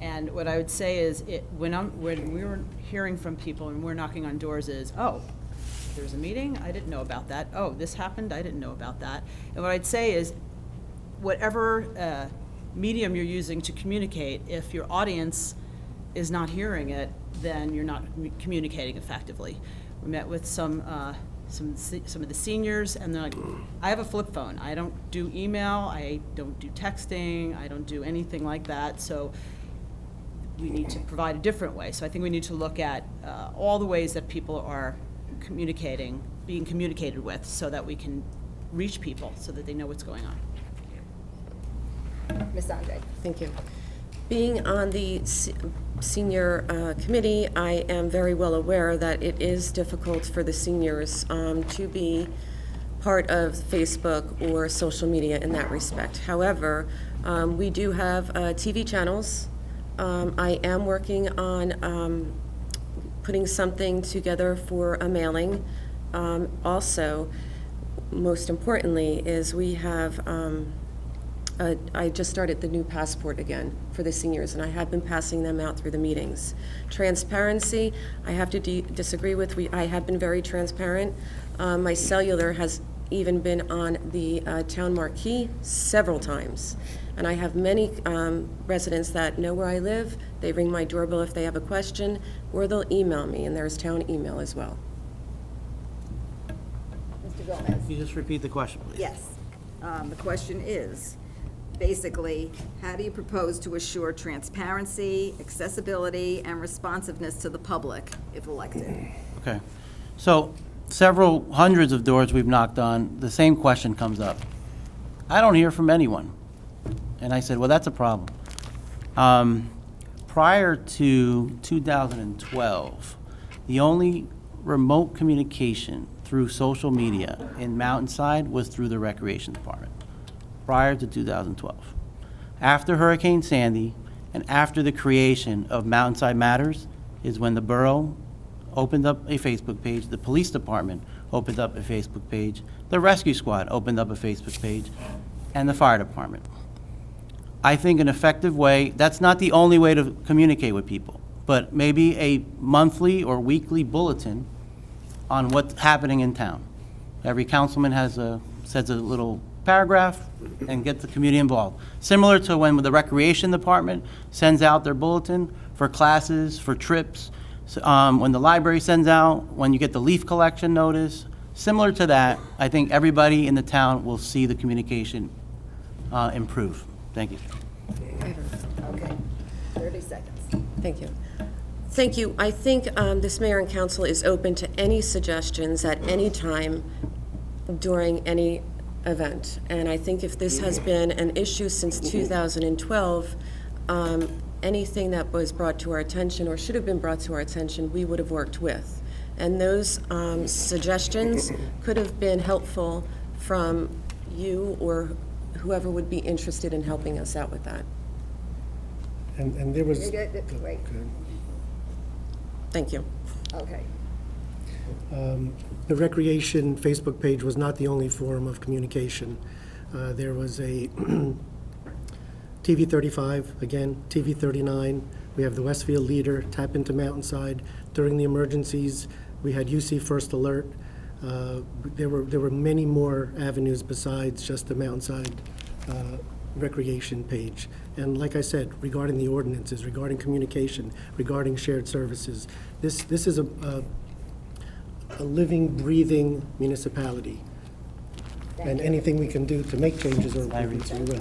And what I would say is, when we were hearing from people and we're knocking on doors is, oh, there's a meeting, I didn't know about that. Oh, this happened, I didn't know about that. And what I'd say is, whatever medium you're using to communicate, if your audience is not hearing it, then you're not communicating effectively. We met with some of the seniors, and they're like, I have a flip phone. I don't do email, I don't do texting, I don't do anything like that, so we need to provide a different way. So I think we need to look at all the ways that people are communicating, being communicated with, so that we can reach people, so that they know what's going on. Ms. Andre? Thank you. Being on the senior committee, I am very well aware that it is difficult for the seniors to be part of Facebook or social media in that respect. However, we do have TV channels. I am working on putting something together for a mailing. Also, most importantly, is we have I just started the new passport again for the seniors, and I have been passing them out through the meetings. Transparency, I have to disagree with. I have been very transparent. My cellular has even been on the town marquee several times. And I have many residents that know where I live. They ring my doorbell if they have a question, or they'll email me, and there's town email as well. Mr. Gomez? Can you just repeat the question, please? Yes. The question is, basically, how do you propose to assure transparency, accessibility, and responsiveness to the public if elected? Okay. So several hundreds of doors we've knocked on, the same question comes up. I don't hear from anyone. And I said, well, that's a problem. Prior to 2012, the only remote communication through social media in Mountainside was through the Recreation Department, prior to 2012. After Hurricane Sandy and after the creation of Mountainside Matters is when the borough opened up a Facebook page, the police department opened up a Facebook page, the rescue squad opened up a Facebook page, and the fire department. I think an effective way, that's not the only way to communicate with people, but maybe a monthly or weekly bulletin on what's happening in town. Every councilman says a little paragraph and gets the community involved. Similar to when the recreation department sends out their bulletin for classes, for trips, when the library sends out, when you get the leaf collection notice. Similar to that, I think everybody in the town will see the communication improve. Thank you. Okay, 30 seconds. Thank you. Thank you. I think this mayor and council is open to any suggestions at any time during any event. And I think if this has been an issue since 2012, anything that was brought to our attention or should have been brought to our attention, we would have worked with. And those suggestions could have been helpful from you or whoever would be interested in helping us out with that. And there was... Wait. Thank you. Okay. The recreation Facebook page was not the only form of communication. There was a TV 35, again, TV 39. We have the Westfield Leader, Tap into Mountainside. During the emergencies, we had UC First Alert. There were many more avenues besides just the Mountainside recreation page. And like I said, regarding the ordinances, regarding communication, regarding shared services, this is a living, breathing municipality. And anything we can do to make changes or improvements, we will.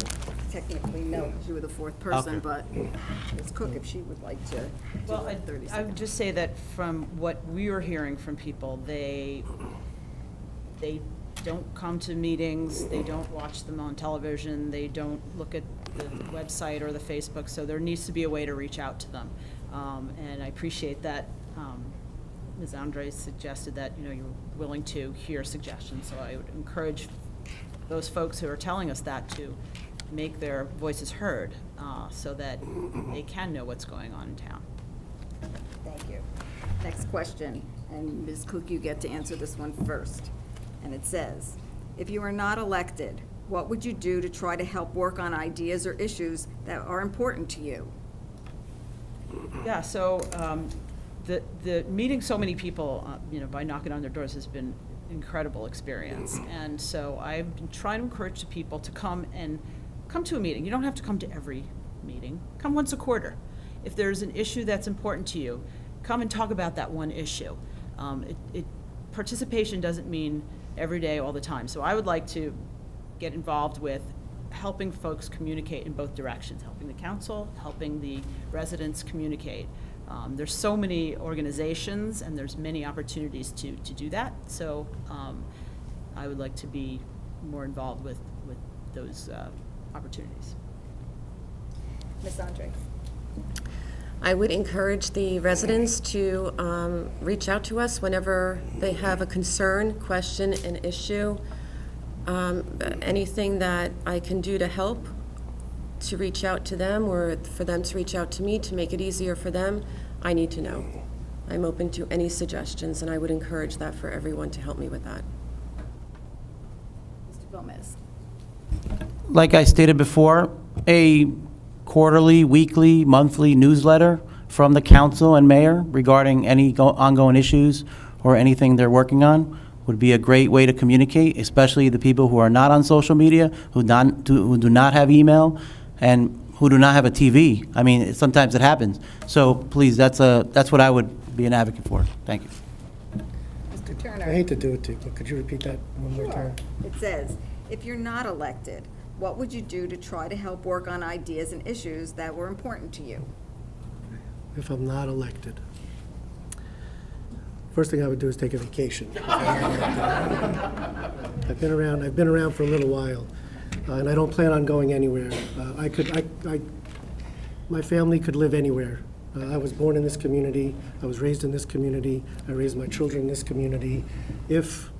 technically no, because you were the fourth person, Okay. but Ms. Cook, if she would like to do Well, it, 30 I seconds. would just say that from what we were hearing from people, they don't come to meetings, they don't watch them on television, they don't look at the website or the Facebook, so there needs to be a way to reach out to them. And I appreciate that Ms. Andre suggested that, you know, you're willing to hear suggestions, so I would encourage those folks who are telling us that to make their voices heard, so that they can know what's going on in town. Thank you. Next question, and Ms. Cook, you get to answer this one first. And it says, if you are not elected, what would you do to try to help work on ideas or issues that are important to you? Yeah, so the meeting so many people, you know, by knocking on their doors has been incredible experience. And so I've been trying to encourage the people to come to a meeting. You don't have to come to every meeting. Come once a quarter. If there's an issue that's important to you, come and talk about that one issue. Participation doesn't mean every day, all the time. So I would like to get involved with helping folks communicate in both directions, helping the council, helping the residents communicate. There's so many organizations and there's many opportunities to do that. So I would like to be more involved with those opportunities. Ms. Andre? I would encourage the residents to reach out to us whenever they have a concern, question, an issue, anything that I can do to help, to reach out to them or for them to reach out to me to make it easier for them. I need to know. I'm open to any suggestions, and I would encourage that for everyone to help me with that. Mr. Gomez? Like I stated before, a quarterly, weekly, monthly newsletter from the council and mayor regarding any ongoing issues or anything they're working on would be a great way to communicate, especially the people who are not on social media, who do not have email, and who do not have a TV. I mean, sometimes it happens. So please, that's what I would be an advocate for. Thank you. Mr. Turner? I hate to do it to you, but could you repeat that one more Sure. time? It says, if you're not elected, what would you do to try to help work on ideas and issues that were important to you? If I'm not elected. First thing I would do is take a vacation. I've been around for a little while, and I don't plan on going anywhere. My family could live anywhere. I was born in this community, I was raised in this community, I raised my children in this community. If,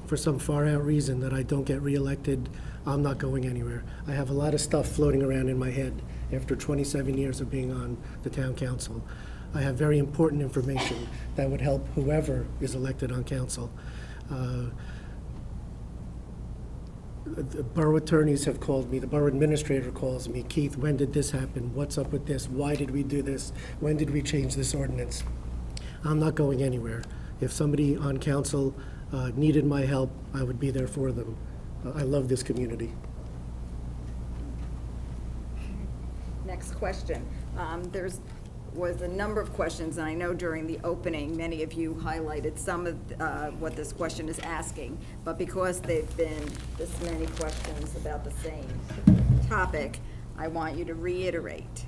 for some far-out reason that I don't get reelected, I'm not going anywhere. I have a lot of stuff floating around in my head after 27 years of being on the town council. I have very important information that would help whoever is elected on council. The borough attorneys have called me, the borough administrator calls me, Keith, when did this happen? What's up with this? Why did we do this? When did we change this ordinance? I'm not going anywhere. If somebody on council needed my help, I would be there for them. I love this community. Next question. Was a number of questions, and I know during the opening, many of you highlighted some of what this question is asking, but because they've been this many questions about the same topic, I want you to reiterate.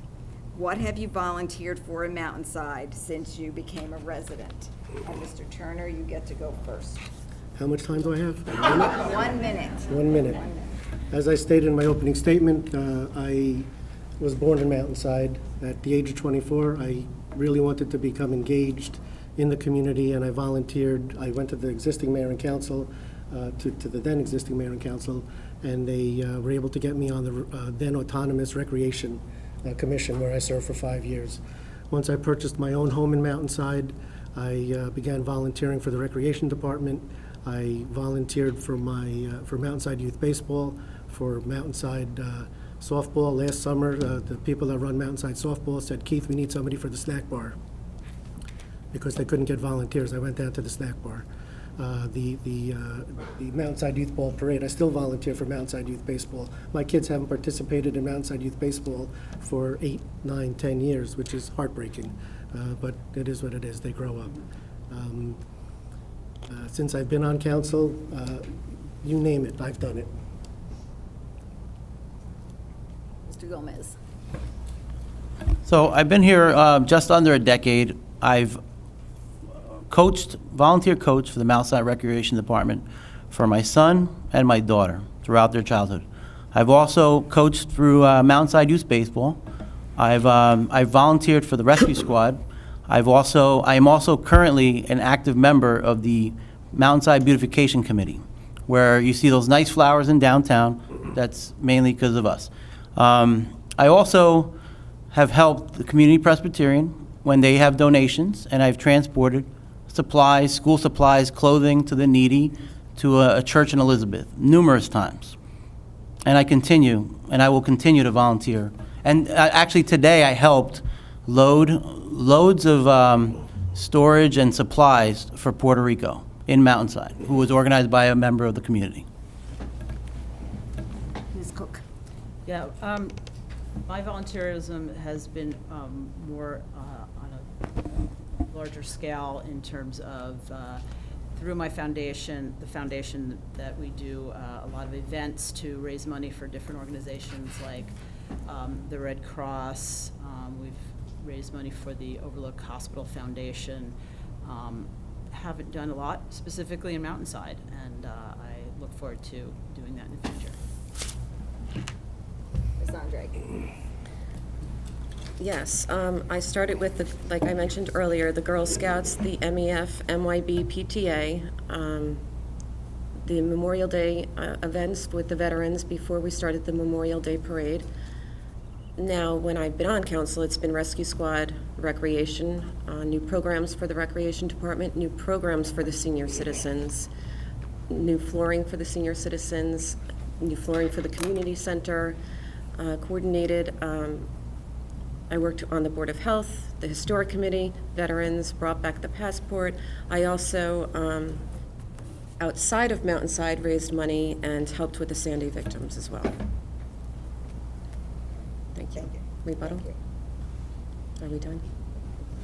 What have you volunteered for in Mountainside since you became a resident? And Mr. Turner, you get to go first. How much time do I have? 1 minute. 1 minute. As I stated in my opening statement, I was born in Mountainside. At the age of 24, I really wanted to become engaged in the community, and I volunteered. I went to the existing mayor and council, to the then existing mayor and council, and they were able to get me on the then autonomous recreation commission, where I served for 5 years. Once I purchased my own home in Mountainside, I began volunteering for the recreation department. I volunteered for Mountainside Youth Baseball, for Mountainside softball. Last summer, the people that run Mountainside softball said, Keith, we need somebody for the snack bar, because they couldn't get volunteers. I went down to the snack bar. The Mountainside Youth Ball Parade, I still volunteer for Mountainside Youth Baseball. My kids haven't participated in Mountainside Youth Baseball for 8, 9, 10 years, which is heartbreaking, but it is what it is. They grow up. Since I've been on council, you name it, I've done it. Mr. Gomez. So I've been here just under a decade. I've volunteer coached for the Mountainside Recreation Department for my son and my daughter throughout their childhood. I've also coached through Mountainside Youth Baseball. I've volunteered for the rescue squad. I am also currently an active member of the Mountainside Beautification Committee, where you see those nice flowers in downtown. That's mainly because of us. I also have helped the Community Presbyterian when they have donations, and I've transported supplies, school supplies, clothing to the needy, to a church in Elizabeth numerous times. And I will continue to volunteer. And actually today I helped loads of storage and supplies for Puerto Rico in Mountainside, who was organized by a member of the community. Ms. Cook. Yeah, my volunteerism has been more on a larger scale in terms of through my foundation, the foundation that we do a lot of events to raise money for different organizations like the Red Cross. We've raised money for the Overlook Hospital Foundation. Haven't done a lot specifically in Mountainside, and I look forward to doing that in the future. Ms. Andre. Yes, I started with, like I mentioned earlier, the Girl Scouts, the MEF, MYB, PTA, the Memorial Day events with the veterans before we started the Memorial Day Parade. Now, when I've been on council, it's been Rescue Squad, Recreation, new programs for the Recreation Department, new programs for the senior citizens, new flooring for the senior citizens, new flooring for the community center, coordinated. I worked on the Board of Health, the Historic Committee, Veterans, brought back the passport. I also, outside of Mountainside, raised money and helped with the Sandy victims as well. Thank you. Thank you. Rebuttal? Thank you. Are we done?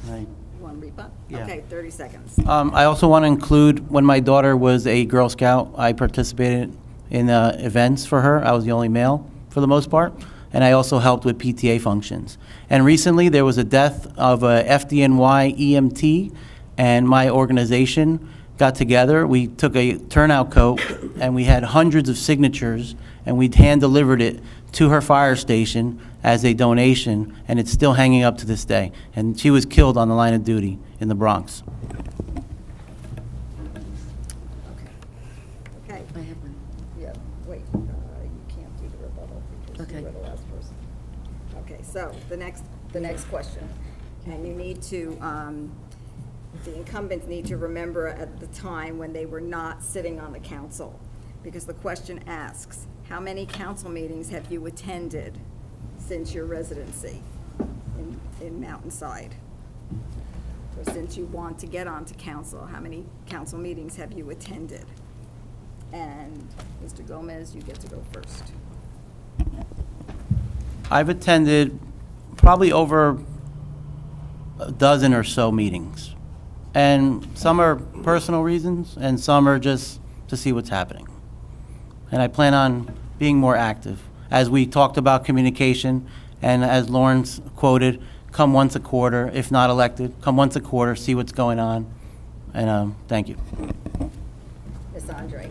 Right. You want to rebut? Yeah. Okay, 30 seconds. I also want to include, when my daughter was a Girl Scout, I participated in events for her. I was the only male for the most part. And I also helped with PTA functions. And recently, there was a death of a FDNY EMT, and my organization got together. We took a turnout coat, and we had hundreds of signatures, and we hand-delivered it to her fire station as a donation, and it's still hanging up to this day. And she was killed on the line of duty in the Bronx. Okay. I have one. Yeah, wait, you can't do the rebuttal because Okay. you were the last person. Okay, so the next question. And you need to, the incumbents need to remember at the time when they were not sitting on the council. Because the question asks, how many council meetings have you attended since your residency in Mountainside? Or since you want to get onto council, how many council meetings have you attended? And Mr. Gomez, you get to go first. I've attended probably over a dozen or so meetings. And some are personal reasons, and some are just to see what's happening. And I plan on being more active. As we talked about communication, and as Lawrence quoted, come once a quarter, if not elected, come once a quarter, see what's going on. And thank you. Ms. Andre.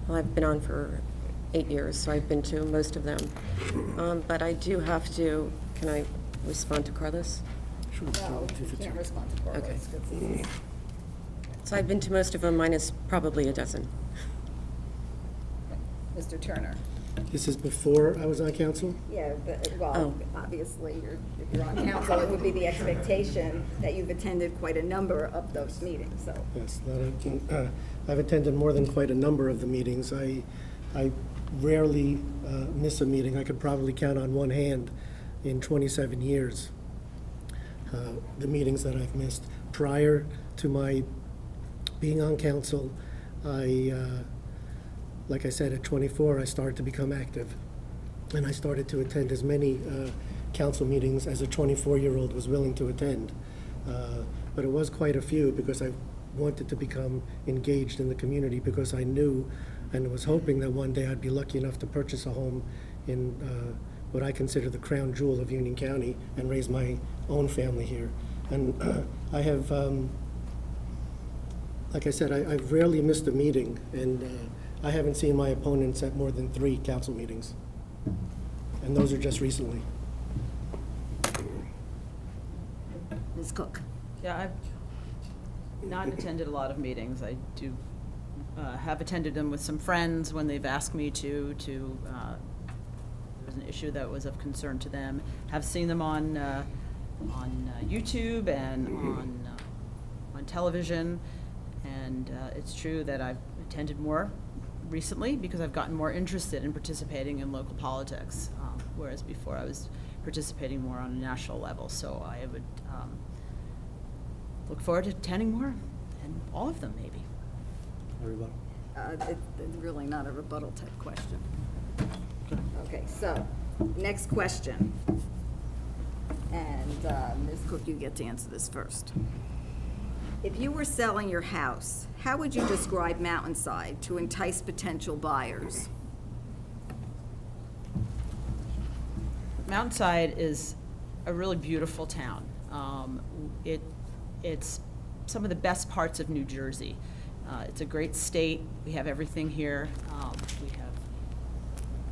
Well, I've been on for 8 years, so I've been to most of them. But I do have to, can I respond to Carlos? No, you can't respond to Carlos. Okay. 'Cause he's- So I've been to most of them, minus probably a dozen. Mr. Turner. This is before I was on council? Yeah, well, Oh. obviously, if you're on council, it would be the expectation that you've attended quite a number of those meetings, so. Yes, I've attended more than quite a number of the meetings. I rarely miss a meeting. I could probably count on one hand in 27 years the meetings that I've missed. Prior to my being on council, like I said, at 24, I started to become active. And I started to attend as many council meetings as a 24-year-old was willing to attend. But it was quite a few because I wanted to become engaged in the community because I knew and was hoping that one day I'd be lucky enough to purchase a home in what I consider the crown jewel of Union County and raise my own family here. And I have, like I said, I've rarely missed a meeting, and I haven't seen my opponents at more than 3 council meetings, and those are just recently. Ms. Cook? Yeah, I've not attended a lot of meetings. I do have attended them with some friends when they've asked me to. There was an issue that was of concern to them. Have seen them on YouTube and on television, and it's true that I've attended more recently because I've gotten more interested in participating in local politics, whereas before I was participating more on a national level. So I would look forward to attending more, and all of them maybe. Everybody. It's really not a rebuttal type question. Okay, so, next question. And Ms. Cook, you get to answer this first. If you were selling your house, how would you describe Mountainside to entice potential buyers? Mountainside is a really beautiful town. It's some of the best parts of New Jersey. It's a great state. We have everything here. We have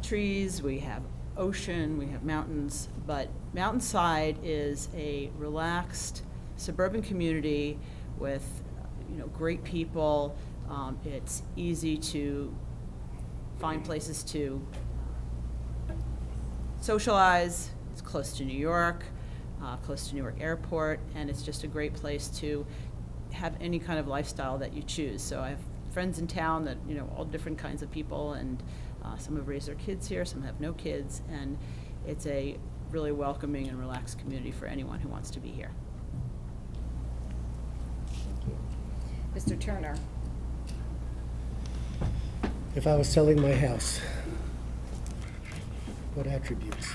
trees, we have ocean, we have mountains, but Mountainside is a relaxed suburban community with, great people. It's easy to find places to socialize. It's close to New York, close to Newark Airport, and it's just a great place to have any kind of lifestyle that you choose. So I have friends in town that, all different kinds of people, and some have raised their kids here, some have no kids, and it's a really welcoming and relaxed community for anyone who wants to be here. Mr. Turner? If I was selling my house, what attributes?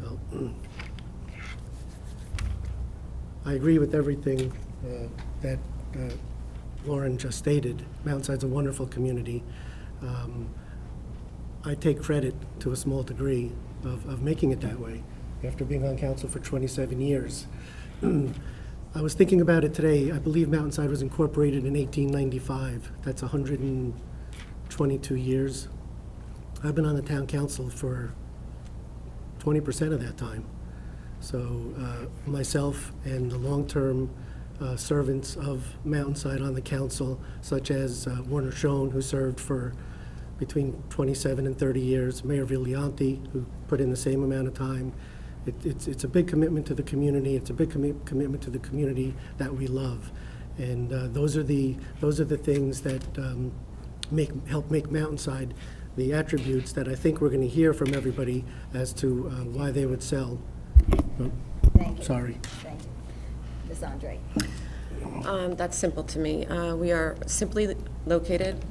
Well, I agree with everything that Lauren just stated. Mountainside's a wonderful community. I take credit to a small degree of making it that way after being on council for 27 years. I was thinking about it today. I believe Mountainside was incorporated in 1895. That's 122 years. I've been on the town council for 20% of that time. So myself and the long-term servants of Mountainside on the council, such as Warner Schoen, who served for between 27 and 30 years, Mayor Viglianti, who put in the same amount of time. It's a big commitment to the community. It's a big commitment to the community that we love, and those are the things that help make Mountainside the attributes that I think we're going to hear from everybody as to why they would sell. Oh, Thank you. sorry. Thank you. Ms. Andre? That's simple to me. We are simply located,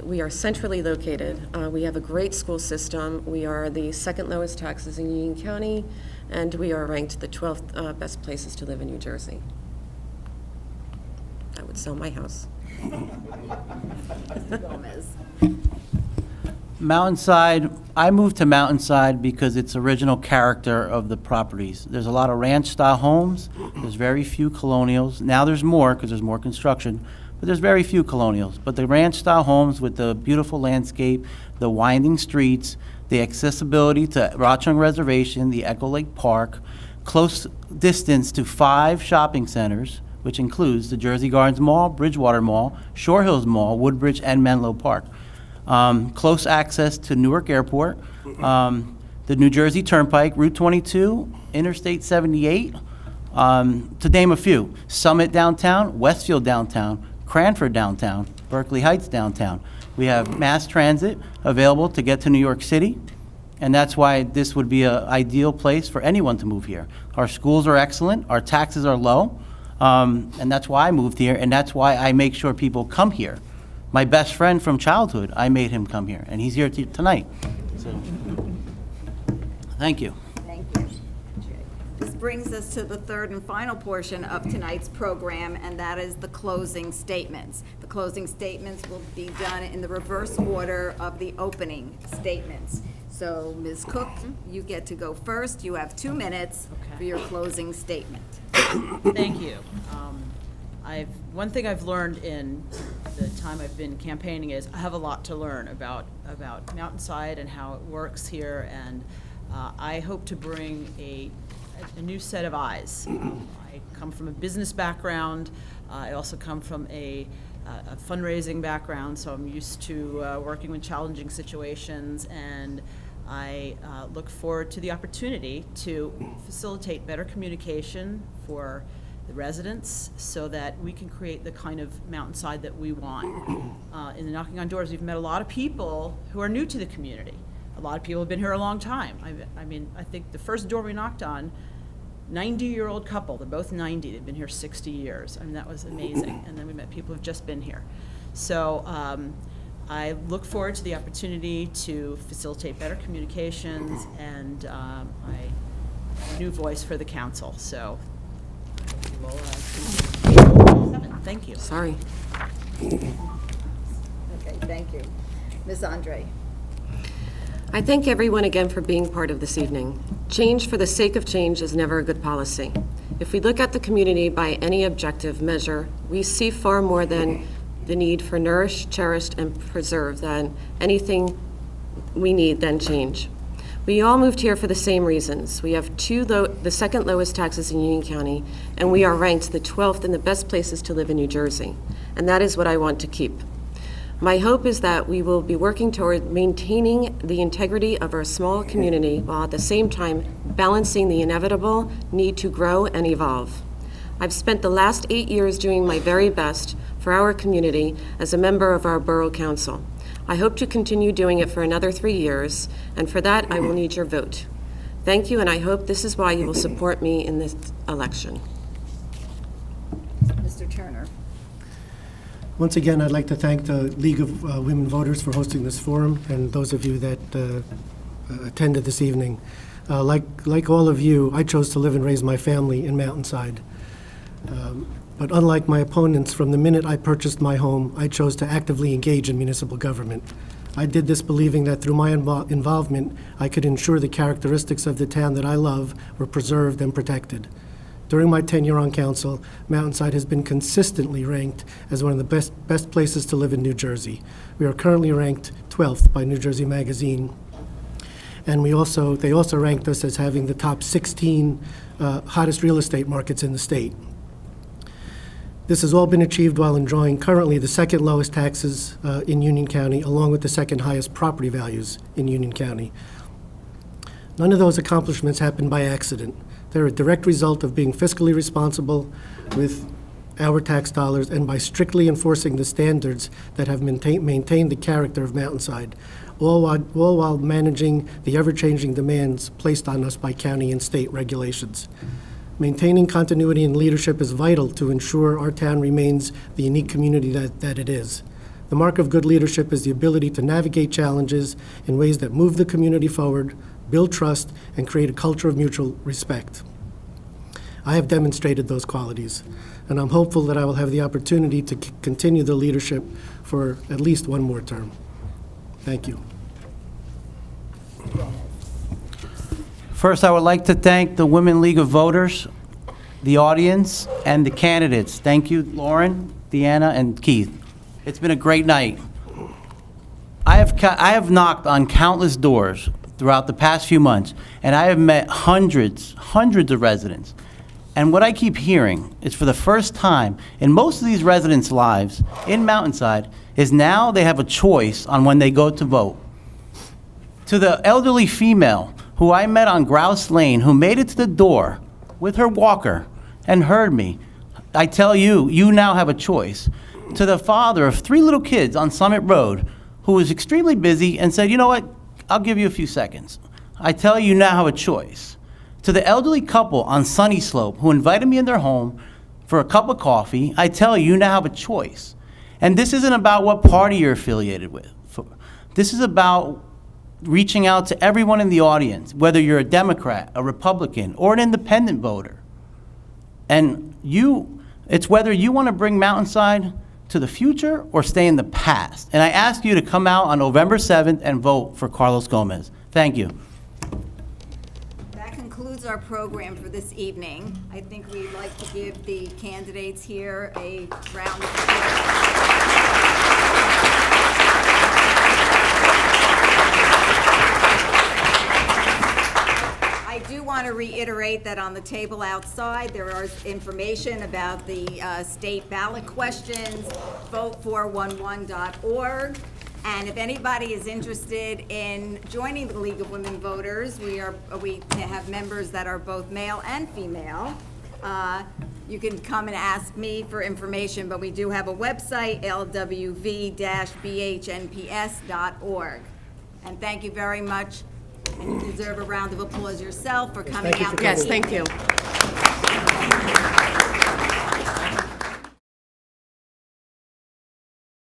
we are centrally located. We have a great school system. We are the second lowest taxes in Union County, and we are ranked the 12th best places to live in New Jersey. I would sell my house. Mr. Gomez? Mountainside, I moved to Mountainside because it's original character of the properties. There's a lot of ranch-style homes. There's very few colonials. Now there's more because there's more construction, but there's very few colonials. But the ranch-style homes with the beautiful landscape, the winding streets, the accessibility to Rochung Reservation, the Echo Lake Park, close distance to 5 shopping centers, which includes the Jersey Gardens Mall, Bridgewater Mall, Shore Hills Mall, Woodbridge, and Menlo Park. Close access to Newark Airport, the New Jersey Turnpike, Route 22, Interstate 78, to name a few. Summit downtown, Westfield downtown, Cranford downtown, Berkeley Heights downtown. We have mass transit available to get to New York City, and that's why this would be an ideal place for anyone to move here. Our schools are excellent, our taxes are low, and that's why I moved here, and that's why I make sure people come here. My best friend from childhood, I made him come here, and he's here tonight. So, thank you. Thank you. Ms. brings us to the third and final portion of tonight's program, and that is the closing statements. The closing statements will be done in the reverse order of the opening statements. So, Ms. Cook, you get to go first. You have 2 minutes for your closing statement. Thank you. One thing I've learned in the time I've been campaigning is I have a lot to learn about Mountainside and how it works here, and I hope to bring a new set of eyes. I come from a business background. I also come from a fundraising background, so I'm used to working with challenging situations, and I look forward to the opportunity to facilitate better communication for the residents so that we can create the kind of Mountainside that we want. In the Knocking on Doors, we've met a lot of people who are new to the community. A lot of people have been here a long time. I mean, I think the first door we knocked on, 90-year-old couple, they're both 90, they've been here 60 years. I mean, that was amazing. And then we met people who've just been here. So I look forward to the opportunity to facilitate better communications and a new voice for the council. So thank you. Sorry. Okay, thank you. Ms. Andre. I thank everyone again for being part of this evening. Change for the sake of change is never a good policy. If we look at the community by any objective measure, we see far more than the need for nourished, cherished, and preserved than anything we need than change. We all moved here for the same reasons. We have the second lowest taxes in Union County, and we are ranked the 12th in the best places to live in New Jersey. And that is what I want to keep. My hope is that we will be working toward maintaining the integrity of our small community while at the same time balancing the inevitable need to grow and evolve. I've spent the last 8 years doing my very best for our community as a member of our borough council. I hope to continue doing it for another 3 years, and for that I will need your vote. Thank you, and I hope this is why you will support me in this election. Mr. Turner. Once again, I'd like to thank the League of Women Voters for hosting this forum, and those of you that attended this evening. Like all of you, I chose to live and raise my family in Mountainside. But unlike my opponents, from the minute I purchased my home, I chose to actively engage in municipal government. I did this believing that through my involvement, I could ensure the characteristics of the town that I love were preserved and protected. During my tenure on council, Mountainside has been consistently ranked as one of the best places to live in New Jersey. We are currently ranked 12th by New Jersey Magazine. And they also ranked us as having the top 16 hottest real estate markets in the state. This has all been achieved while enjoying currently the second lowest taxes in Union County, along with the second highest property values in Union County. None of those accomplishments happened by accident. They're a direct result of being fiscally responsible with our tax dollars and by strictly enforcing the standards that have maintained the character of Mountainside, all while managing the ever-changing demands placed on us by county and state regulations. Maintaining continuity and leadership is vital to ensure our town remains the unique community that it is. The mark of good leadership is the ability to navigate challenges in ways that move the community forward, build trust, and create a culture of mutual respect. I have demonstrated those qualities, and I'm hopeful that I will have the opportunity to continue the leadership for at least one more term. Thank you. First, I would like to thank the Women League of Voters, the audience, and the candidates. Thank you, Lauren, Deanna, and Keith. It's been a great night. I have knocked on countless doors throughout the past few months, and I have met hundreds of residents. And what I keep hearing is for the first time in most of these residents' lives in Mountainside is now they have a choice on when they go to vote. To the elderly female who I met on Grouse Lane, who made it to the door with her walker and heard me, I tell you, you now have a choice. To the father of 3 little kids on Summit Road, who was extremely busy and said, you know what, I'll give you a few seconds. I tell you, now have a choice. To the elderly couple on Sunny Slope who invited me in their home for a cup of coffee, I tell you, now have a choice. And this isn't about what party you're affiliated with. This is about reaching out to everyone in the audience, whether you're a Democrat, a Republican, or an independent voter. And it's whether you want to bring Mountainside to the future or stay in the past. And I ask you to come out on November 7th and vote for Carlos Gomez. Thank you. That concludes our program for this evening. I think we'd like to give the candidates here a round of applause. I do want to reiterate that on the table outside, there is information about the state ballot questions, vote411.org. And if anybody is interested in joining the League of Women Voters, we have members that are both male and female. You can come and ask me for information, but we do have a website, lwv-bhnps.org. And thank you very much. And you deserve a round of applause yourself for coming Thank you out. for Yes, coming. thank you.